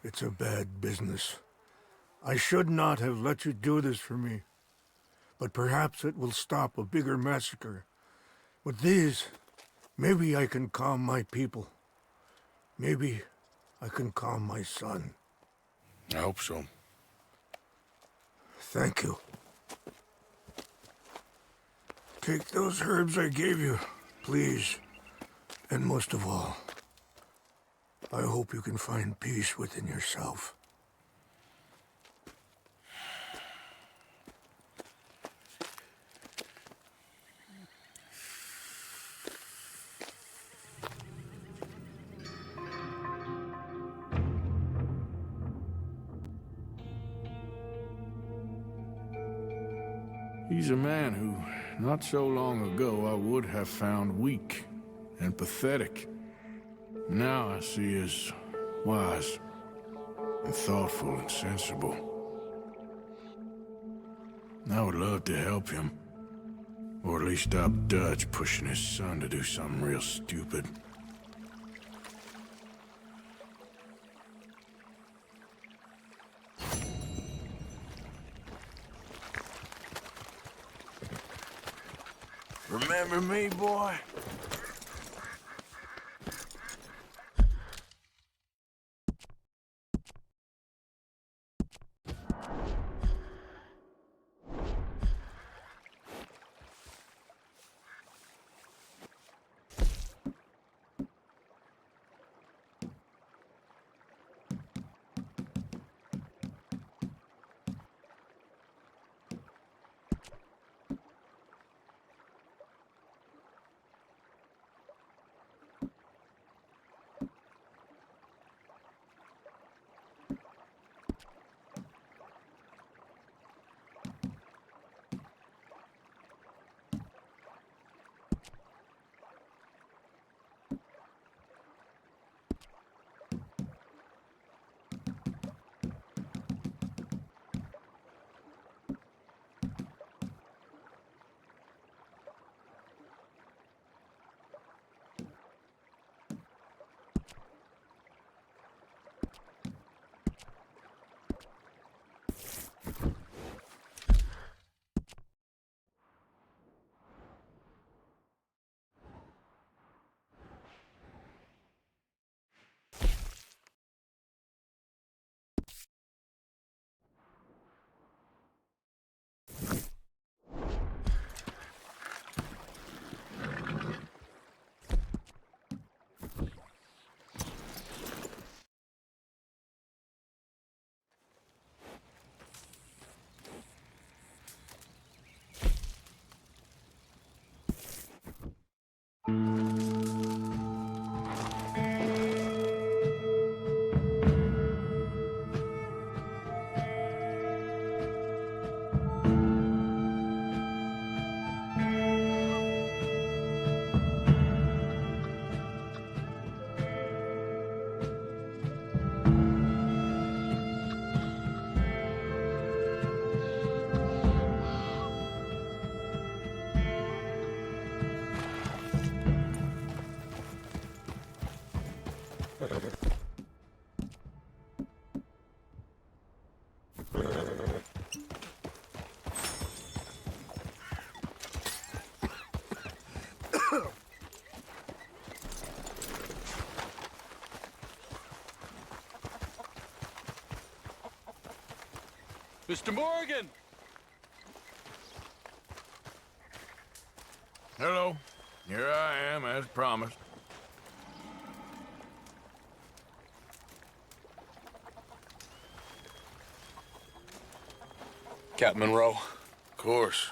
It's a bad business. I should not have let you do this for me. But perhaps it will stop a bigger massacre. With these, maybe I can calm my people. Maybe I can calm my son. I hope so. Thank you. Take those herbs I gave you, please. And most of all, I hope you can find peace within yourself. He's a man who, not so long ago, I would have found weak and pathetic. Now I see as wise and thoughtful and sensible. I would love to help him, or at least stop Dutch pushing his son to do something real stupid. Remember me, boy? Mr. Morgan! Hello. Here I am, as promised. Captain Monroe. Of course.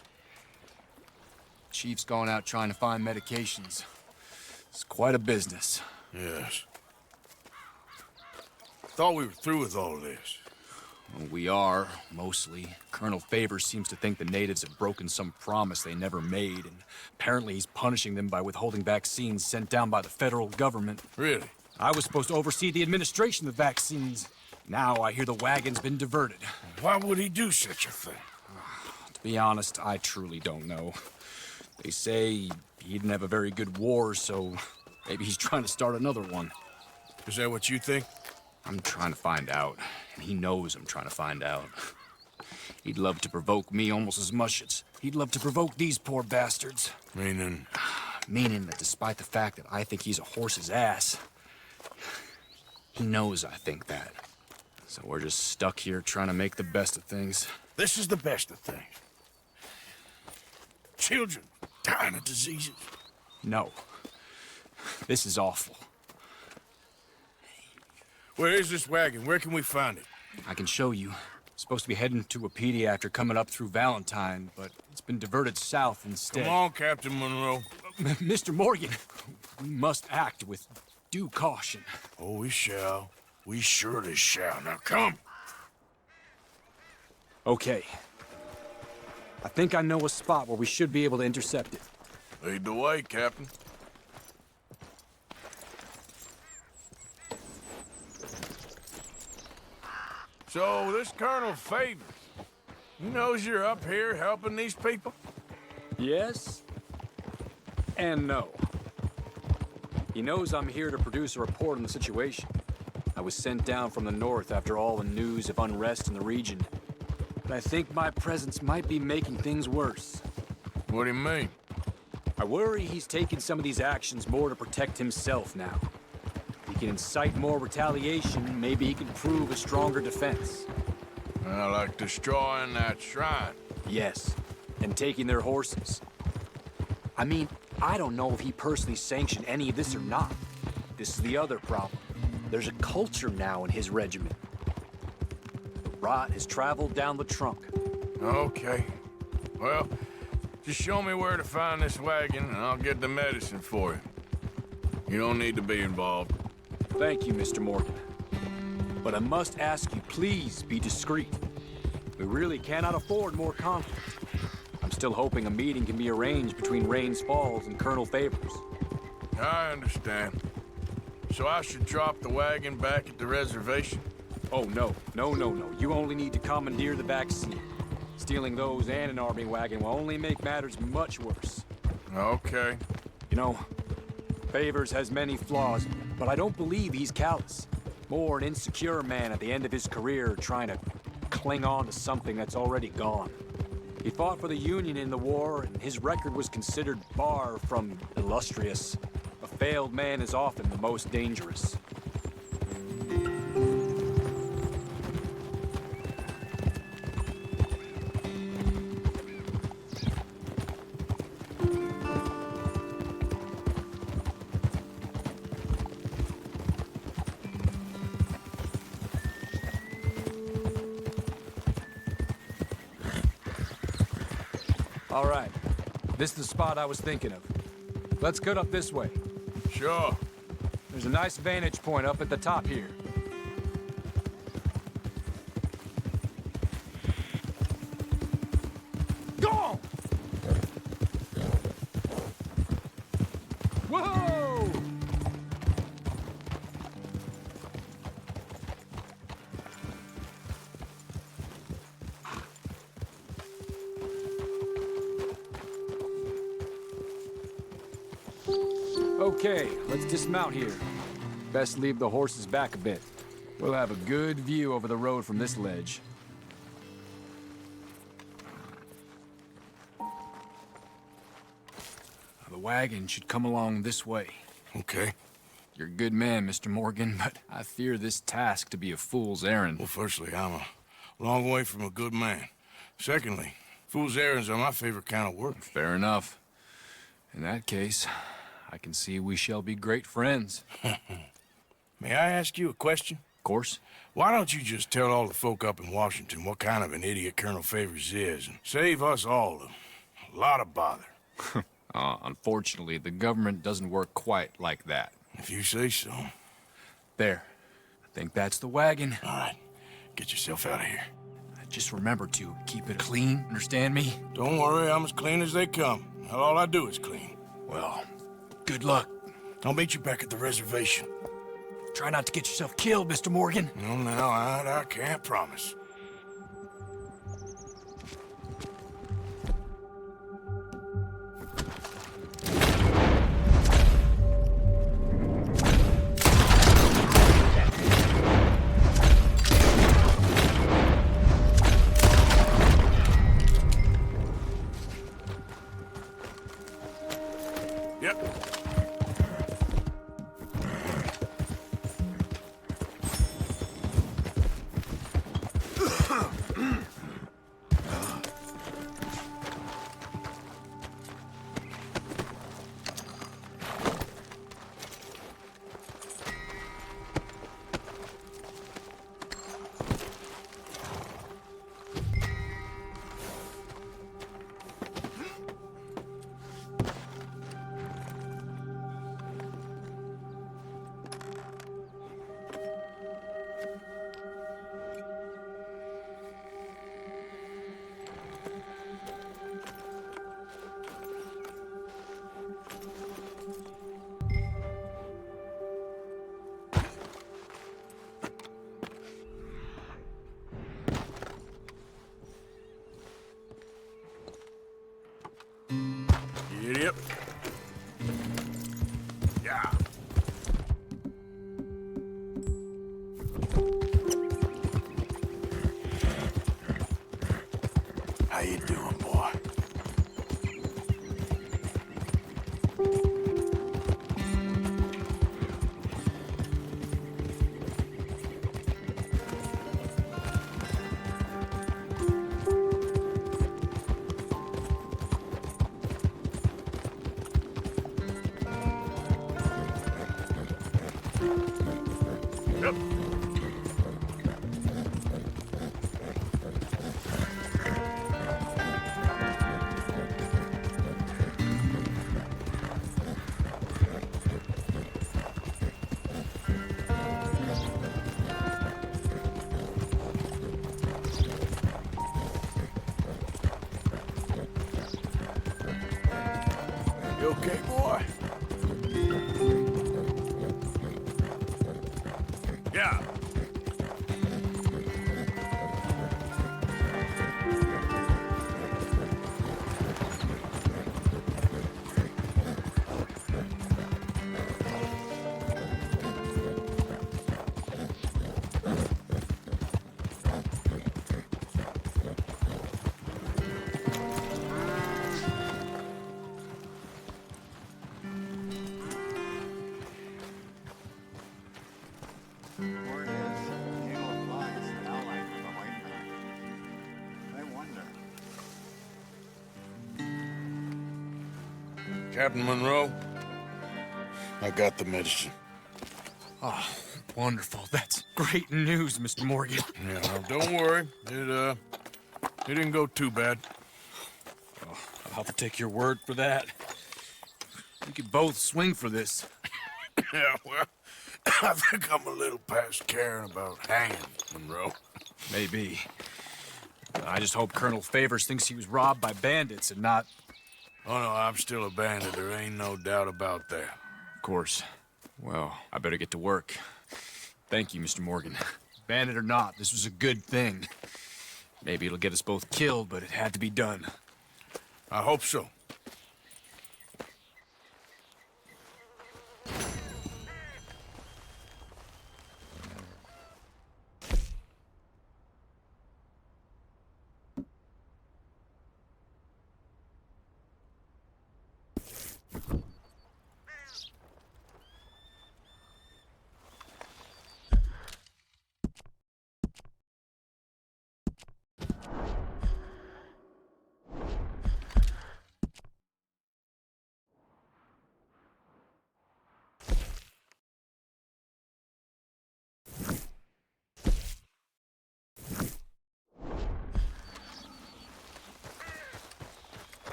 Chief's gone out trying to find medications. It's quite a business. Yes. Thought we were through with all this. Well, we are, mostly. Colonel Favors seems to think the natives have broken some promise they never made, and apparently he's punishing them by withholding vaccines sent down by the federal government. Really? I was supposed to oversee the administration of vaccines. Now I hear the wagon's been diverted. Why would he do such a thing? To be honest, I truly don't know. They say he didn't have a very good war, so maybe he's trying to start another one. Is that what you think? I'm trying to find out, and he knows I'm trying to find out. He'd love to provoke me almost as much as he'd love to provoke these poor bastards. Meaning? Meaning that despite the fact that I think he's a horse's ass, he knows I think that. So we're just stuck here trying to make the best of things. This is the best of things. Children dying of diseases. No. This is awful. Where is this wagon? Where can we find it? I can show you. It's supposed to be heading to a PD after coming up through Valentine, but it's been diverted south instead. Come on, Captain Monroe. Mr. Morgan, we must act with due caution. Oh, we shall. We surely shall. Now come. Okay. I think I know a spot where we should be able to intercept it. Lead the way, Captain. So, this Colonel Favors, he knows you're up here helping these people? Yes. And no. He knows I'm here to produce a report on the situation. I was sent down from the north after all the news of unrest in the region. But I think my presence might be making things worse. What do you mean? I worry he's taking some of these actions more to protect himself now. If he can incite more retaliation, maybe he can prove a stronger defense. Like destroying that shrine. Yes, and taking their horses. I mean, I don't know if he personally sanctioned any of this or not. This is the other problem. There's a culture now in his regiment. The rot has traveled down the trunk. Okay. Well, just show me where to find this wagon, and I'll get the medicine for you. You don't need to be involved. Thank you, Mr. Morgan. But I must ask you, please be discreet. We really cannot afford more conflict. I'm still hoping a meeting can be arranged between Rains Falls and Colonel Favors. I understand. So I should drop the wagon back at the reservation? Oh, no. No. You only need to commandeer the vaccine. Stealing those and an army wagon will only make matters much worse. Okay. You know, Favors has many flaws, but I don't believe he's callous. More an insecure man at the end of his career trying to cling on to something that's already gone. He fought for the Union in the war, and his record was considered far from illustrious. A failed man is often the most dangerous. All right. This is the spot I was thinking of. Let's cut up this way. Sure. There's a nice vantage point up at the top here. Go on! Whoa! Okay, let's dismount here. Best leave the horses back a bit. We'll have a good view over the road from this ledge. The wagon should come along this way. Okay. You're a good man, Mr. Morgan, but I fear this task to be a fool's errand. Well, firstly, I'm a long way from a good man. Secondly, fool's errands are my favorite kind of work. Fair enough. In that case, I can see we shall be great friends. May I ask you a question? Of course. Why don't you just tell all the folk up in Washington what kind of an idiot Colonel Favors is and save us all a lot of bother? Unfortunately, the government doesn't work quite like that. If you say so. There. I think that's the wagon. All right. Get yourself out of here. Just remember to keep it clean, understand me? Don't worry, I'm as clean as they come. Hell, all I do is clean. Well, good luck. I'll meet you back at the reservation. Try not to get yourself killed, Mr. Morgan. No, no, I can't promise. Yep. Yeah. How you doing, boy? You okay, boy? Yeah. Captain Monroe, I got the medicine. Oh, wonderful. That's great news, Mr. Morgan. Yeah, well, don't worry. It didn't go too bad. Oh, I'll have to take your word for that. We could both swing for this. Yeah, well, I think I'm a little past caring about hanging, Monroe. Maybe. I just hope Colonel Favors thinks he was robbed by bandits and not... Oh, no, I'm still a bandit. There ain't no doubt about that. Of course. Well, I better get to work. Thank you, Mr. Morgan. Bandit or not, this was a good thing. Maybe it'll get us both killed, but it had to be done. I hope so.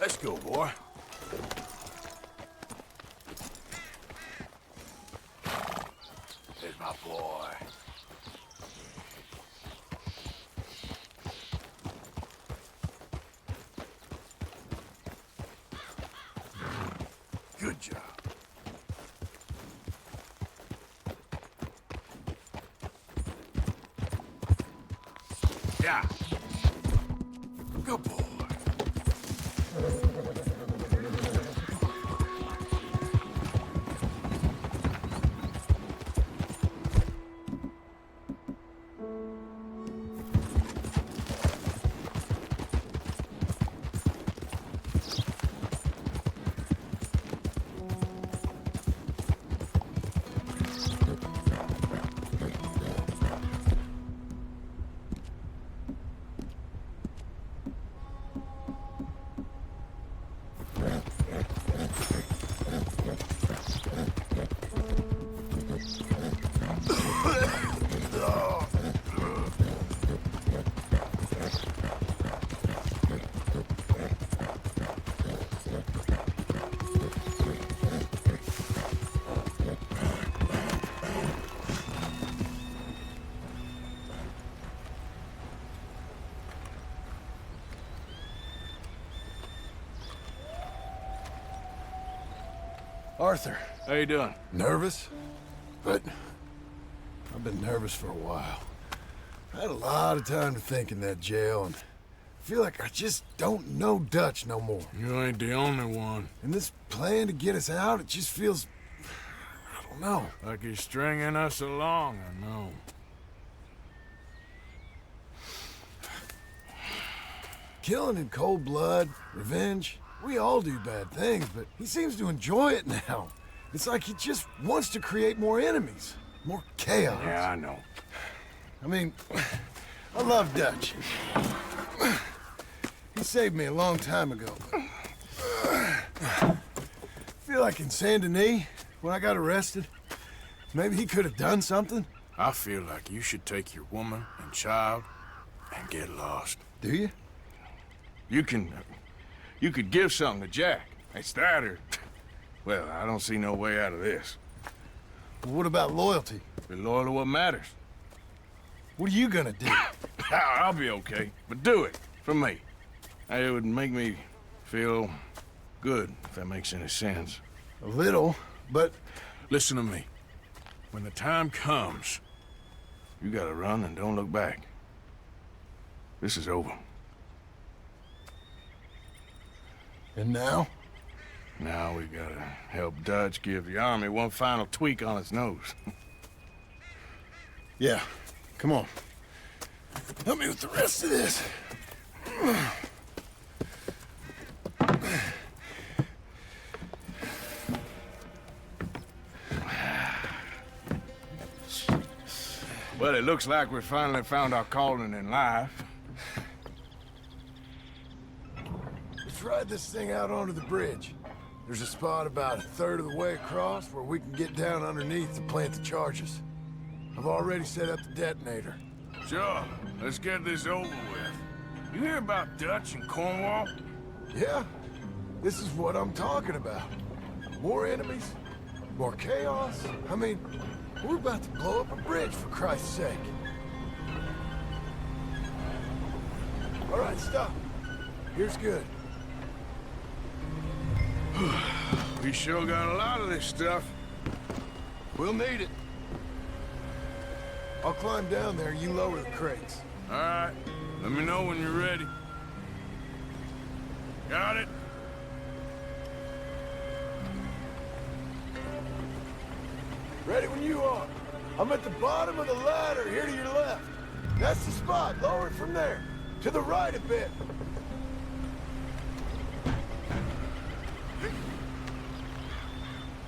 Let's go, boy. boy. Good job. Yeah. Good boy. Arthur. How you doing? Nervous? But I've been nervous for a while. I had a lot of time to think in that jail, and I feel like I just don't know Dutch no more. You ain't the only one. And this plan to get us out, it just feels... I don't know. Like he's stringing us along, I know. Killing in cold blood, revenge, we all do bad things, but he seems to enjoy it now. It's like he just wants to create more enemies, more chaos. Yeah, I know. I mean, I love Dutch. He saved me a long time ago. I feel like in Saint Denis, when I got arrested, maybe he could have done something. I feel like you should take your woman and child and get lost. Do you? You could give something to Jack. It's that or... Well, I don't see no way out of this. Well, what about loyalty? Be loyal to what matters. What are you gonna do? I'll be okay, but do it, for me. It would make me feel good, if that makes any sense. A little, but... Listen to me. When the time comes, you gotta run and don't look back. This is over. And now? Now we gotta help Dutch give the army one final tweak on its nose. Yeah, come on. Help me with the rest of this. Well, it looks like we finally found our calling in life. Let's ride this thing out onto the bridge. There's a spot about a third of the way across where we can get down underneath to plant the charges. I've already set up the detonator. Sure, let's get this over with. You hear about Dutch and Cornwall? Yeah, this is what I'm talking about. More enemies, more chaos. I mean, we're about to blow up a bridge, for Christ's sake. All right, stop. Here's good. We sure got a lot of this stuff. We'll need it. I'll climb down there, you lower the crates. All right, let me know when you're ready. Got it? Ready when you are. I'm at the bottom of the ladder, here to your left. That's the spot, lower it from there. To the right a bit.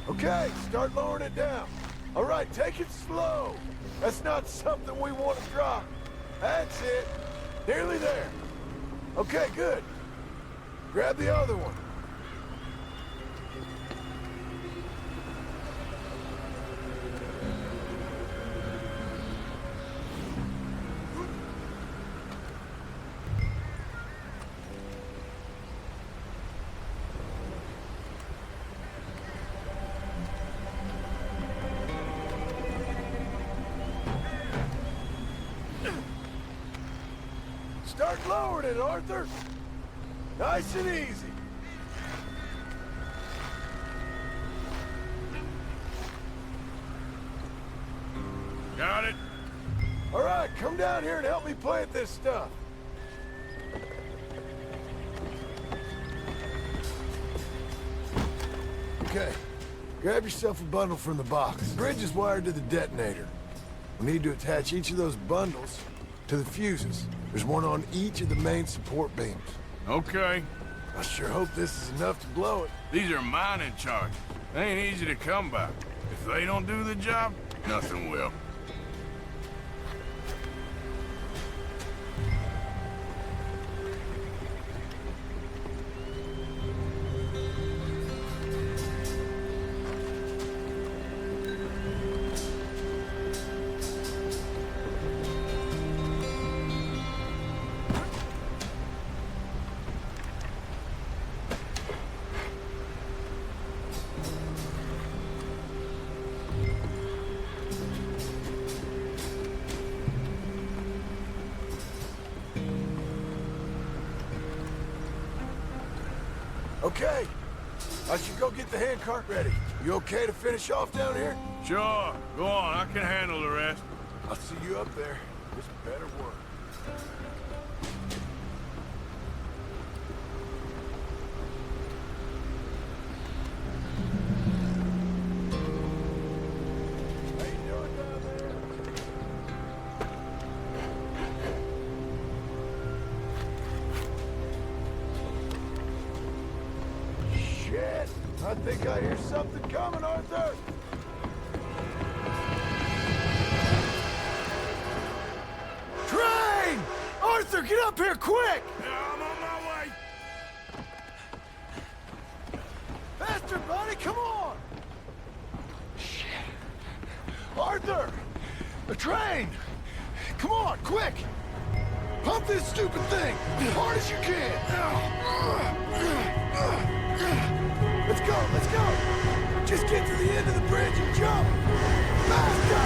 Okay, start lowering it down. All right, take it slow. That's not something we want to drop. That's it. Nearly there. Okay, good. Grab the other one. Start lowering it, Arthur. Nice and easy. Got it. All right, come down here and help me plant this stuff. Okay, grab yourself a bundle from the box. The bridge is wired to the detonator. We need to attach each of those bundles to the fuses. There's one on each of the main support beams. Okay. I sure hope this is enough to blow it. These are mining charges. They ain't easy to come by. If they don't do the job, nothing will. Okay. I should go get the handcart ready. You okay to finish off down here? Sure. Go on. I can handle the rest. I'll see you up there. This better work. How you doing down there? Shit! I think I hear something coming, Arthur! Train! Arthur, get up here quick! Yeah, I'm on my way! Faster, buddy, come on! Shit. Arthur! The train! Come on, quick! Pump this stupid thing! As hard as you can! Let's go, let's go! Just get to the end of the bridge and jump! Faster!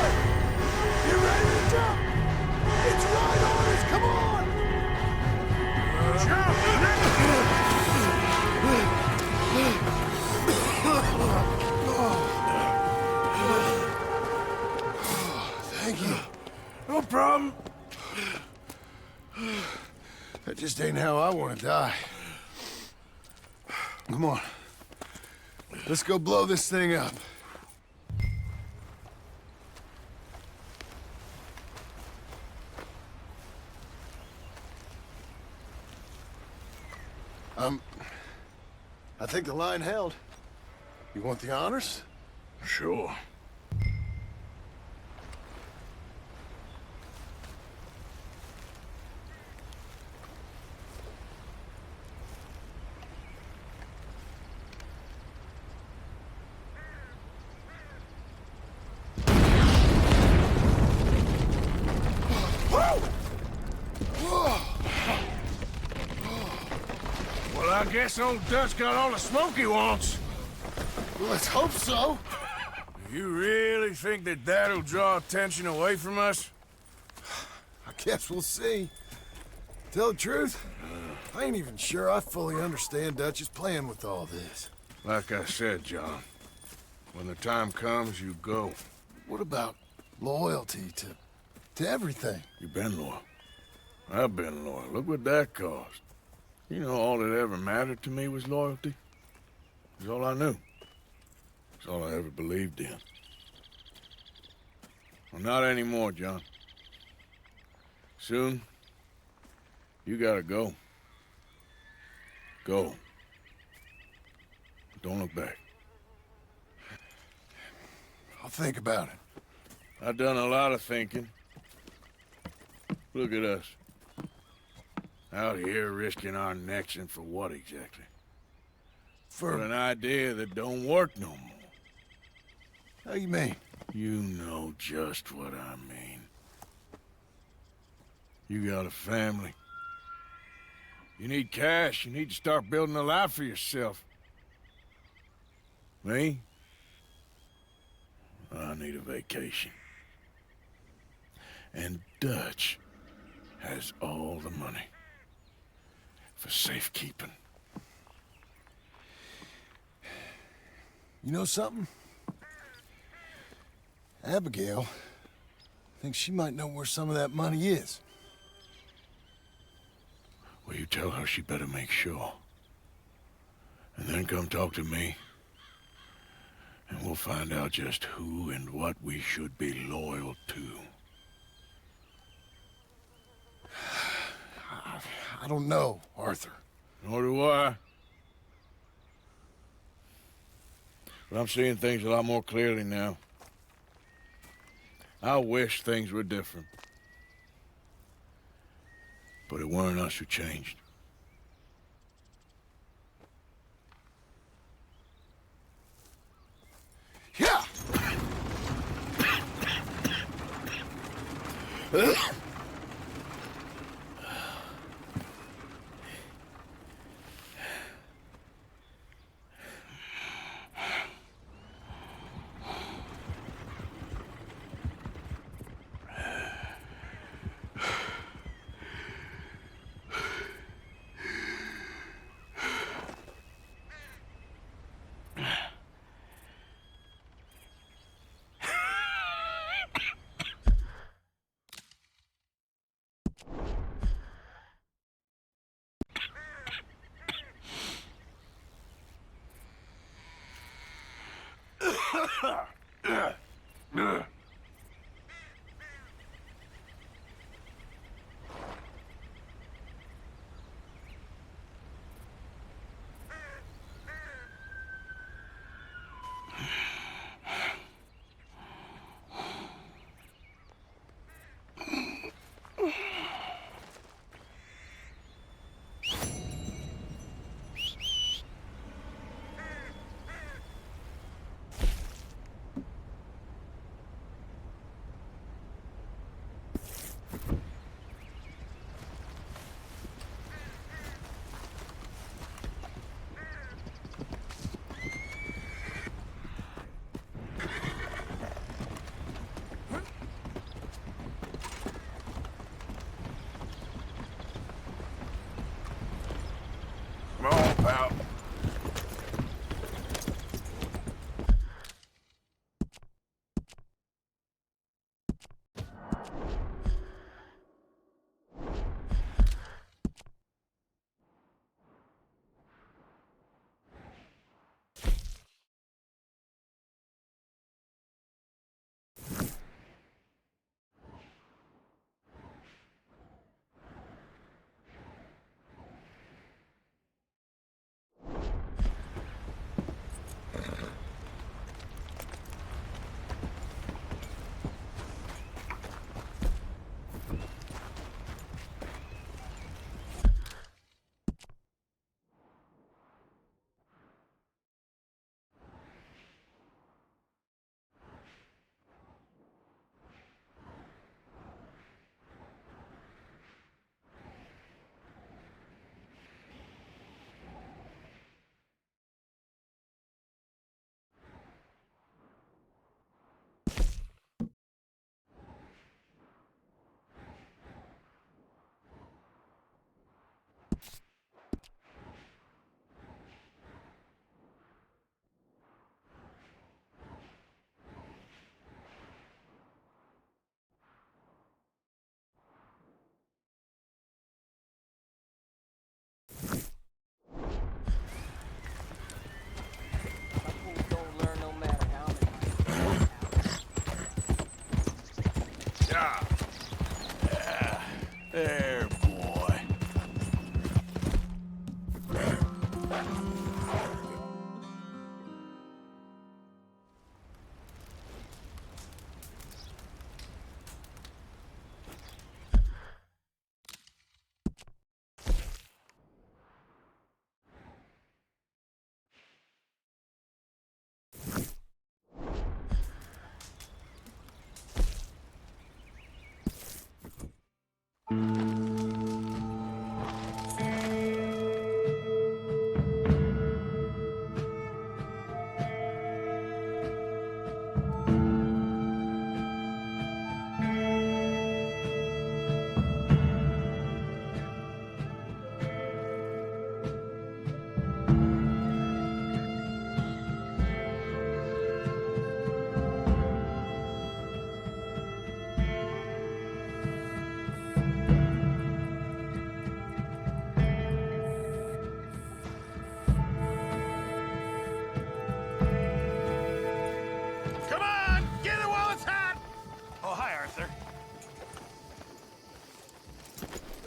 You ready to jump? It's right on us, come on! Jump! Thank you. No problem. That just ain't how I want to die. Come on. Let's go blow this thing up. I think the line held. You want the honors? Sure. Well, I guess old Dutch got all the smoke he wants. Well, let's hope so. You really think that that'll draw attention away from us? I guess we'll see. Tell the truth, I ain't even sure I fully understand Dutch's plan with all this. Like I said, John, when the time comes, you go. What about loyalty to everything? You've been loyal. I've been loyal. Look what that cost. You know, all that ever mattered to me was loyalty. It was all I knew. It's all I ever believed in. Well, not anymore, John. Soon, you gotta go. Go. Don't look back. I'll think about it. I've done a lot of thinking. Look at us. Out here risking our necks, and for what exactly? For an idea that don't work no more. How you mean? You know just what I mean. You got a family. You need cash. You need to start building a life for yourself. Me? I need a vacation. And Dutch has all the money. for safekeeping. You know something? Abigail thinks she might know where some of that money is. Well, you tell her she better make sure. And then come talk to me. And we'll find out just who and what we should be loyal to. I don't know, Arthur. Nor do I. But I'm seeing things a lot more clearly now. I wish things were different. But it weren't us who changed. Yeah! Come on, pal. Yeah. Yeah. There, boy.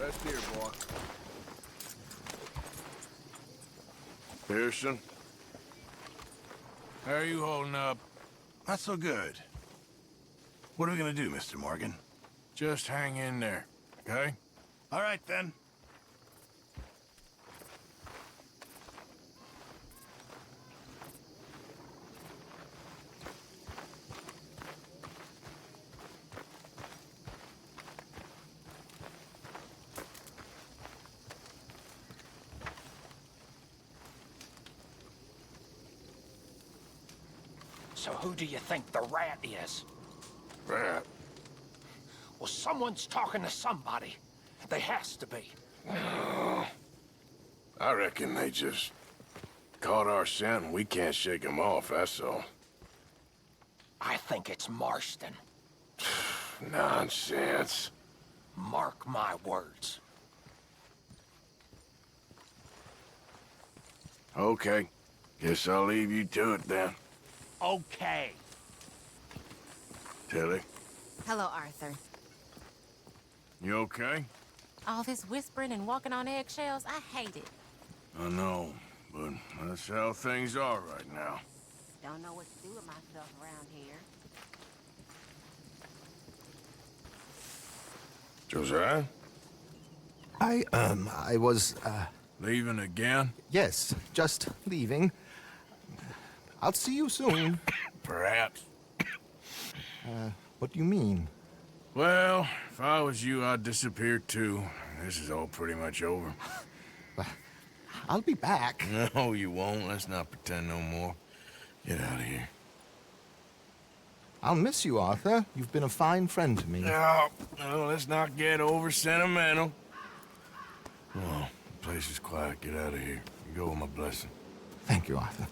Rest here, boy. Pearson? How are you holding up? Not so good. What are we gonna do, Mr. Morgan? Just hang in there, okay? All right, then. So who do you think the rat is? Rat? Well, someone's talking to somebody. They has to be. I reckon they just caught our scent and we can't shake them off, that's all. I think it's Marston. Nonsense. Mark my words. Okay. Guess I'll leave you to it then. Okay. Tilly, Hello, Arthur. you okay? All this whispering and walking on eggshells, I hate it. I know, but that's how things are right now. Don't know what to do with myself around here. Josiah? I was, Leaving again? yes, just leaving. I'll see you soon. Perhaps. What do you mean? Well, if I was you, I'd disappear too. This is all pretty much over. I'll be back. No, you won't. Let's not pretend no more. Get out of here. I'll miss you, Arthur. You've been a fine friend to me. No, let's not get over sentimental. Come on, the place is quiet. Get out of here. You go with my blessing. Thank you, Arthur.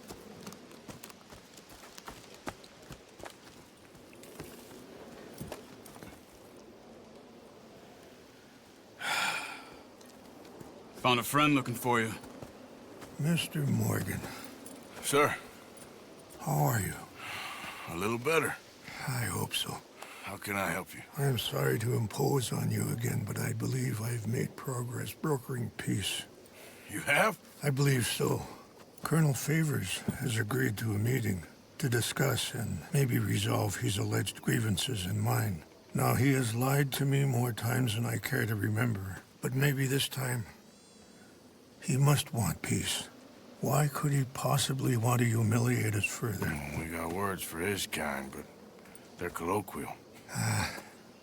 Found a friend looking for you. Mr. Morgan. Sir. How are you? A little better. I hope so. How can I help you? I am sorry to impose on you again, but I believe I've made progress brokering peace. You have? I believe so. Colonel Favors has agreed to a meeting to discuss and maybe resolve his alleged grievances and mine. Now, he has lied to me more times than I care to remember, but maybe this time he must want peace. Why could he possibly want to humiliate us further? We got words for his kind, but they're colloquial.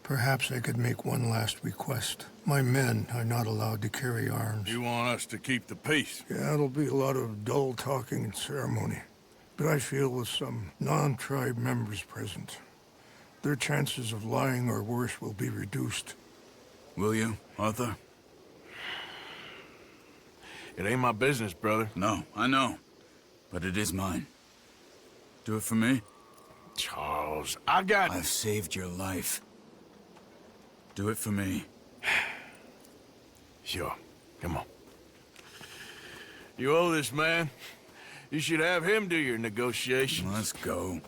Perhaps I could make one last request. My men are not allowed to carry arms. You want us to keep the peace? Yeah, it'll be a lot of dull talking and ceremony. But I feel with some non-tribe members present, their chances of lying or worse will be reduced. Will you, Arthur? It ain't my business, brother. No, I know. But it is mine. Do it for me? Charles, I've saved your life. Do it for me. Sure. Come on. You owe this man. You should have him do your negotiations. Let's go.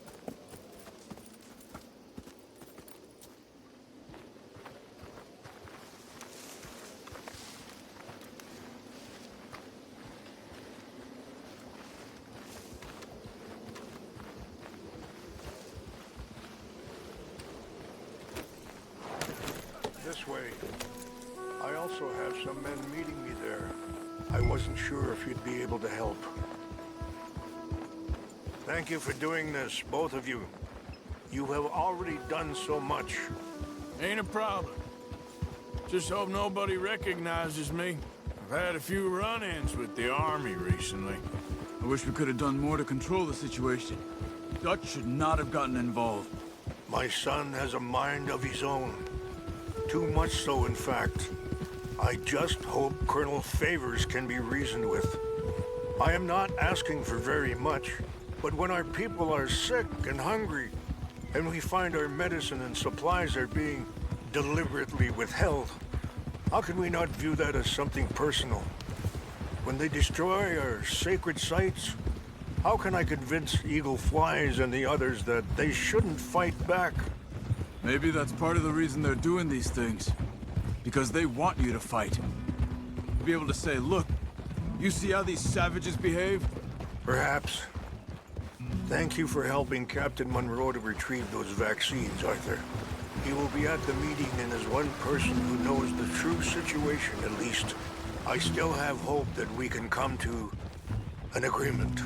This way. I also have some men meeting me there. I wasn't sure if you'd be able to help. Thank you for doing this, both of you. You have already done so much. Ain't a problem. Just hope nobody recognizes me. I've had a few run-ins with the army recently. I wish we could have done more to control the situation. Dutch should not have gotten involved. My son has a mind of his own. Too much so, in fact. I just hope Colonel Favors can be reasoned with. I am not asking for very much, but when our people are sick and hungry, and we find our medicine and supplies are being deliberately withheld, how can we not view that as something personal? When they destroy our sacred sites, how can I convince Eagle Flies and the others that they shouldn't fight back? Maybe that's part of the reason they're doing these things. Because they want you to fight. To be able to say, look, you see how these savages behave? Perhaps. Thank you for helping Captain Monroe to retrieve those vaccines, Arthur. He will be at the meeting, and as one person who knows the true situation, at least, I still have hope that we can come to an agreement.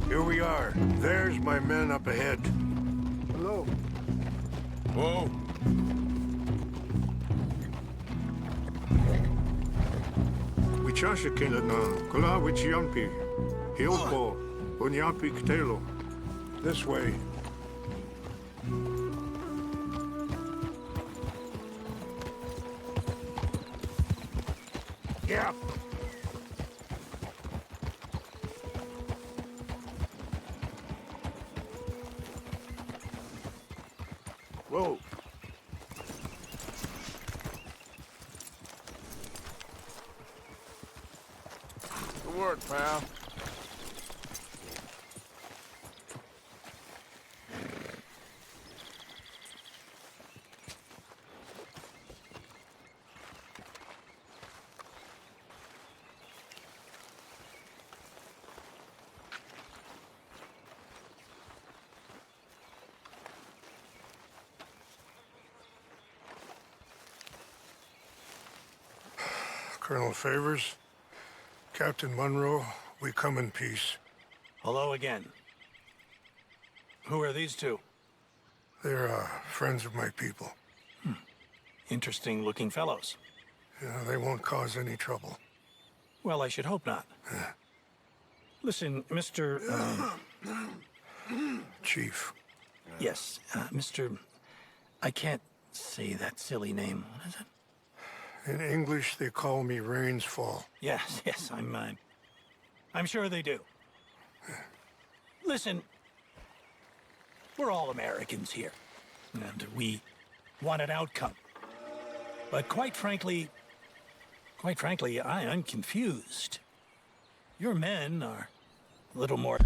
Here we are. There's my men up ahead. Hello. Whoa. Wichasha Kilana, Kula Wichiampi, Hilpo, Unyapi Ktelo. This way. Yeah. Whoa. Good work, pal. Colonel Favors, Captain Monroe, we come in peace. Hello again. Who are these two? They're friends of my people. Interesting looking fellows. Yeah, they won't cause any trouble. Well, I should hope not. Listen, Mr. Chief. Yes, Mr. I can't say that silly name. What is it? In English, they call me Rains Fall. Yes, I'm sure they do. Listen, we're all Americans here, and we want an outcome. But quite frankly, I'm confused. Your men are a little more...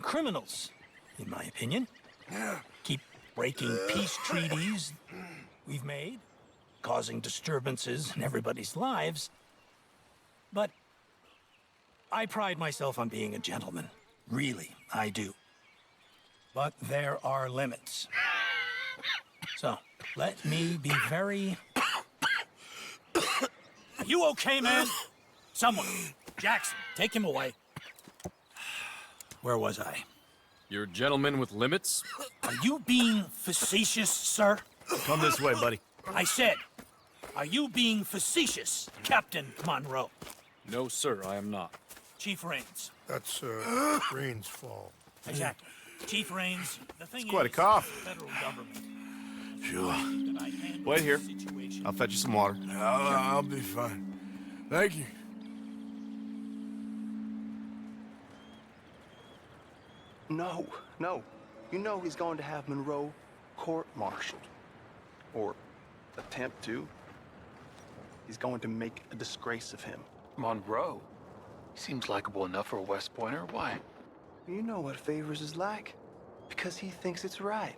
criminals, in my opinion. Keep breaking peace treaties we've made, causing disturbances in everybody's lives. But I pride myself on being a gentleman. Really, I do. But there are limits. So, let me be very... Are you okay, man? Someone. Jackson, take him away. Where was I? You're a gentleman with limits? Are you being facetious, sir? Come this way, buddy. I said, are you being facetious, Captain Monroe? No, sir, I am not. Chief Rains. That's, Rains Fall. Exactly. Chief Rains, the thing It's quite a is, cough. the federal government... Sure. Wait here. I'll fetch you some water. I'll be fine. Thank you. No. You know he's going to have Monroe court-martialed. Or attempt to. He's going to make a disgrace of him. Monroe? He seems likable enough for a West Pointer. Why? You know what Favors is like. Because he thinks it's right.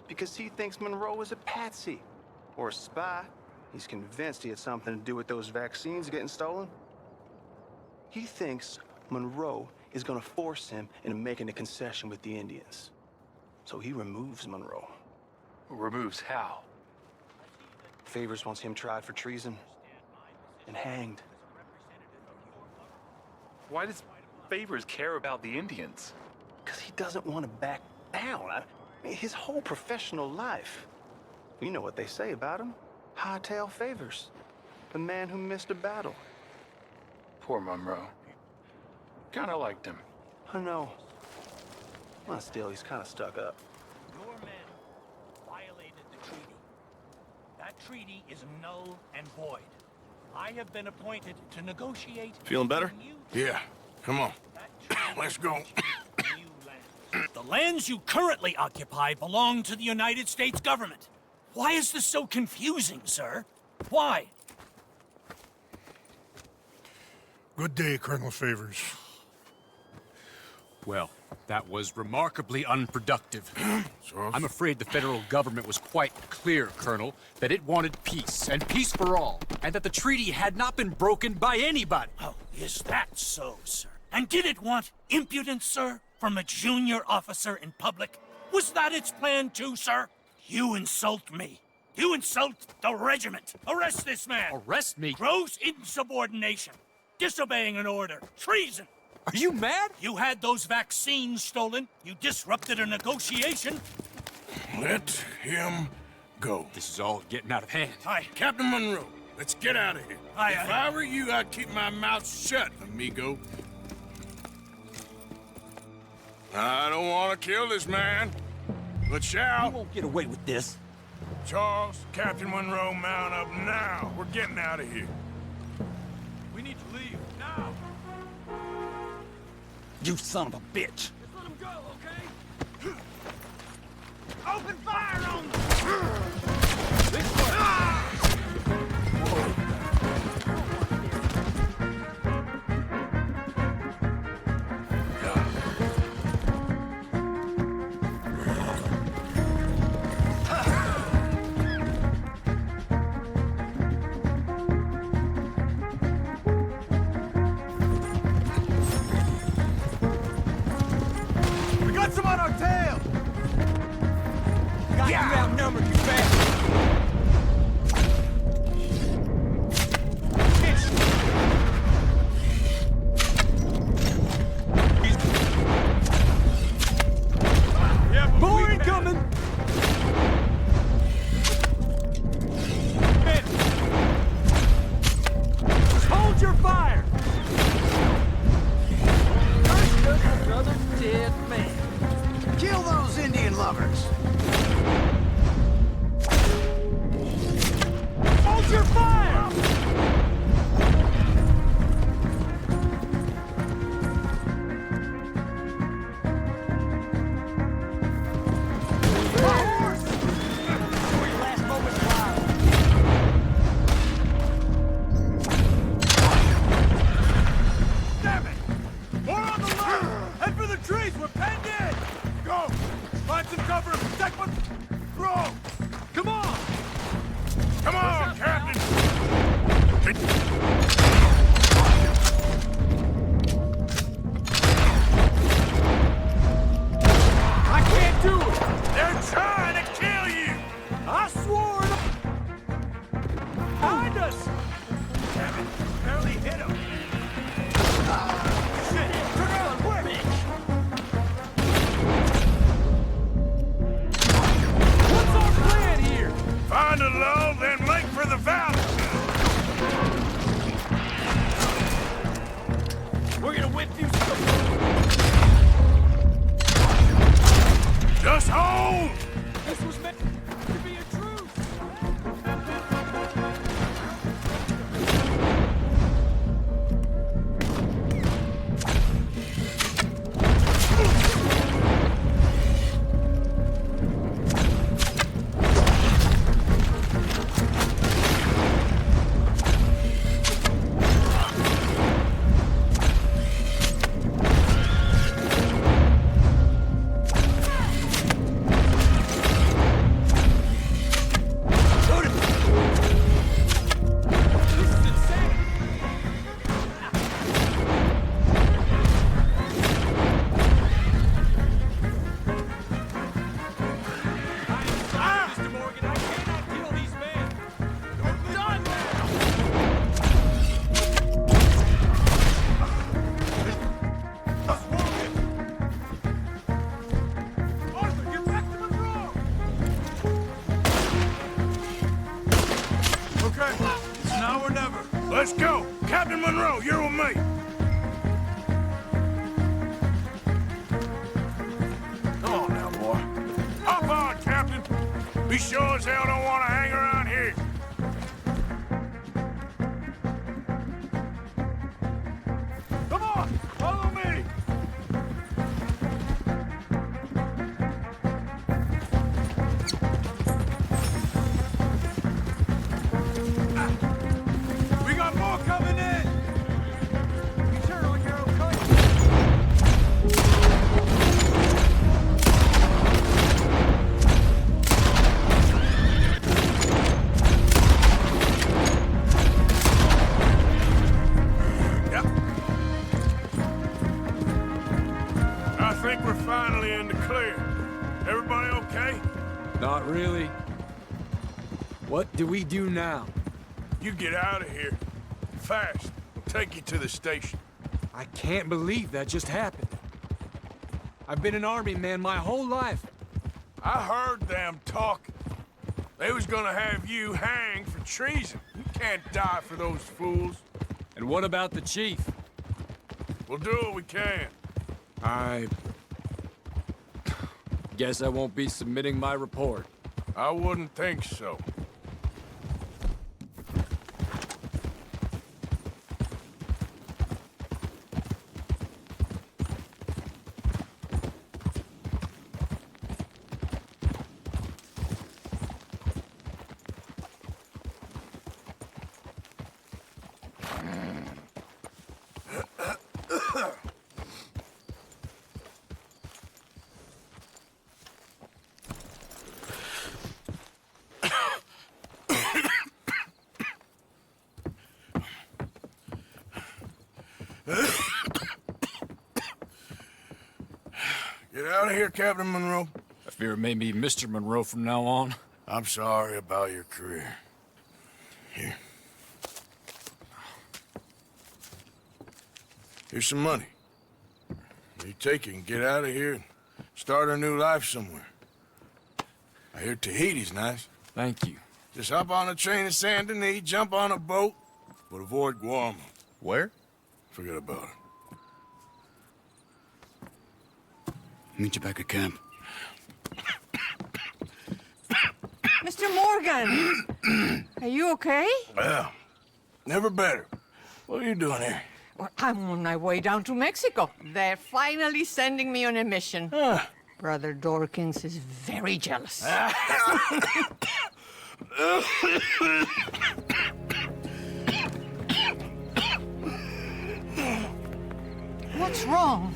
Because he thinks Monroe is a patsy. Or a spy. He's convinced he had something to do with those vaccines getting stolen. He thinks Monroe is gonna force him into making a concession with the Indians. So he removes Monroe. Removes how? Favors wants him tried for treason and hanged. Why does Favors care about the Indians? Because he doesn't want to back down. I mean, his whole professional life. You know what they say about him. Hightail Favors. The man who missed a battle. Poor Monroe. Kinda liked him. I know. Well, still, he's kind of stuck up. Your men violated the treaty. That treaty is null and void. I have been appointed to negotiate... Feeling better? Yeah, come on. Let's go. The lands you currently occupy belong to the United States government. Why is this so confusing, sir? Why? Good day, Colonel Favors. Well, that was remarkably unproductive. I'm afraid the federal government was quite clear, Colonel, that it wanted peace, and peace for all, and that the treaty had not been broken by anybody. Oh, is that so, sir? And did it want impudence, sir, from a junior officer in public? Was that its plan too, sir? You insult me. You insult the regiment. Arrest this man. Arrest me? Gross insubordination. Disobeying an order. Treason. Are you mad? You had those vaccines stolen. You disrupted a negotiation. Let him go. This is all getting out of hand. Aye. Captain Monroe, let's get out of here. Aye, If aye. I were you, I'd keep my mouth shut, amigo. I don't want to kill this man, but shall. You won't get away with this. Charles, Captain Monroe, mount up now. We're getting out of here. We need to leave now. You son of a bitch. Just let him go, okay? Open fire on them! We got some on our tail! Got you outnumbered, you bastard! More incoming! Hold your fire! First just another dead man. Kill those Indian lovers! Hold your fire! My horse! For your last moment's life. Damn it! More on the left! Head for the trees! We're penned in! Go! Find some cover and protect one! Throw! Come on! Come on, Captain! I can't do it! They're trying to kill you! I swore it! Behind us! Damn it! Barely hit him! Shit! Turn around, quick! What's our plan here? Find a lull, then make for the valley. We're gonna whip you some... Just hold! This was meant to be a truce! Okay, it's now or never. Let's go. Captain Monroe, you're with me. Come on now, boy. Hop on, Captain. We sure as hell don't want to hang around here. Come on, follow me. We got more coming in! Turn on your own cut. Yep. I think we're finally in the clear. Everybody okay? Not really. What do we do now? You get out of here. Fast. We'll take you to the station. I can't believe that just happened. I've been an army man my whole life. I heard them talking. They was gonna have you hanged for treason. You can't die for those fools. And what about the chief? We'll do what we can. I guess I won't be submitting my report. I wouldn't think so. Get out of here, Captain Monroe. I fear it may be Mr. Monroe from now on. I'm sorry about your career. Here. Here's some money. You take it and get out of here and start a new life somewhere. I hear Tahiti's nice. Thank you. Just hop on a train to Saint Denis, jump on a boat, but avoid Guam. Where? Forget about it. Meet you back at camp. Mr. Morgan! Are you okay? Well, never better. What are you doing here? Well, I'm on my way down to Mexico. They're finally sending me on a mission. Brother Dorkins is very jealous. What's wrong?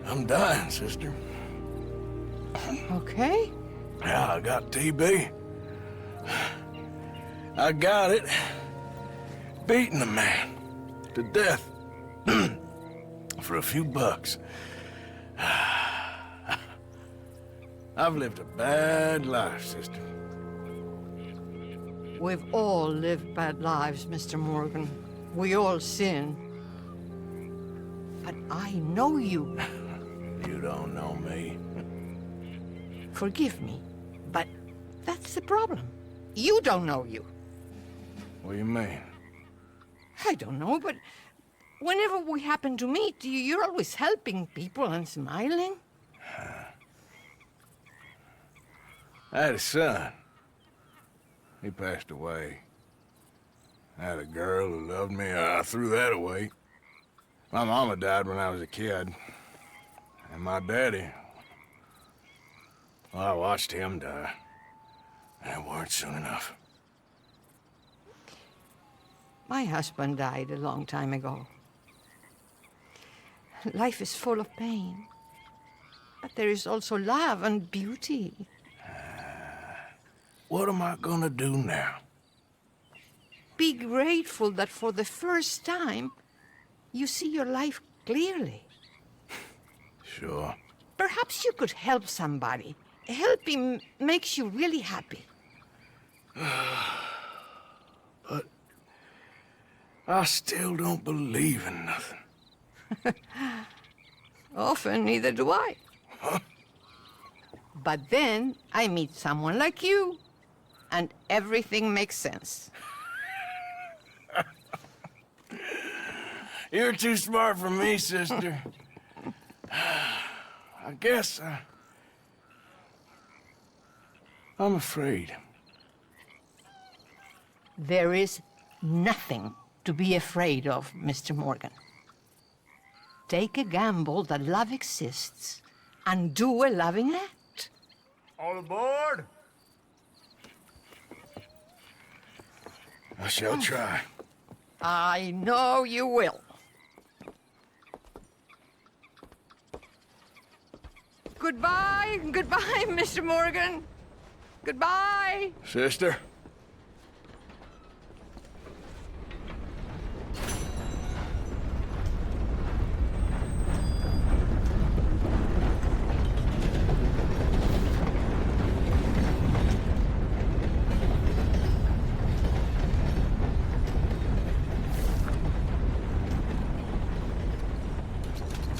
I'm dying, sister. Okay. Yeah, I got TB. I got it. Beating a man to death for a few bucks. I've lived a bad life, sister. We've all lived bad lives, Mr. Morgan. We all sin. But I know you. You don't know me. Forgive me, but that's the problem. You don't know you. What do you mean? I don't know, but whenever we happen to meet, you're always helping people and smiling. I had a son. He passed away. I had a girl who loved me. I threw that away. My mama died when I was a kid. And my daddy, well, I watched him die. And it weren't soon enough. My husband died a long time ago. Life is full of pain. But there is also love and beauty. What am I gonna do now? Be grateful that for the first time, you see your life clearly. Sure. Perhaps you could help somebody. Helping makes you really happy. But I still don't believe in nothing. Often, neither do I. Huh? But then I meet someone like you, and everything makes sense. You're too smart for me, sister. I guess I'm afraid. There is nothing to be afraid of, Mr. Morgan. Take a gamble that love exists and do a loving act. All aboard! I shall try. I know you will. Goodbye, goodbye, Mr. Morgan. Goodbye. Sister?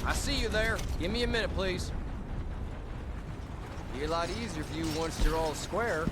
I see you there. Give me a minute, please. Be a lot easier for you once you're all square.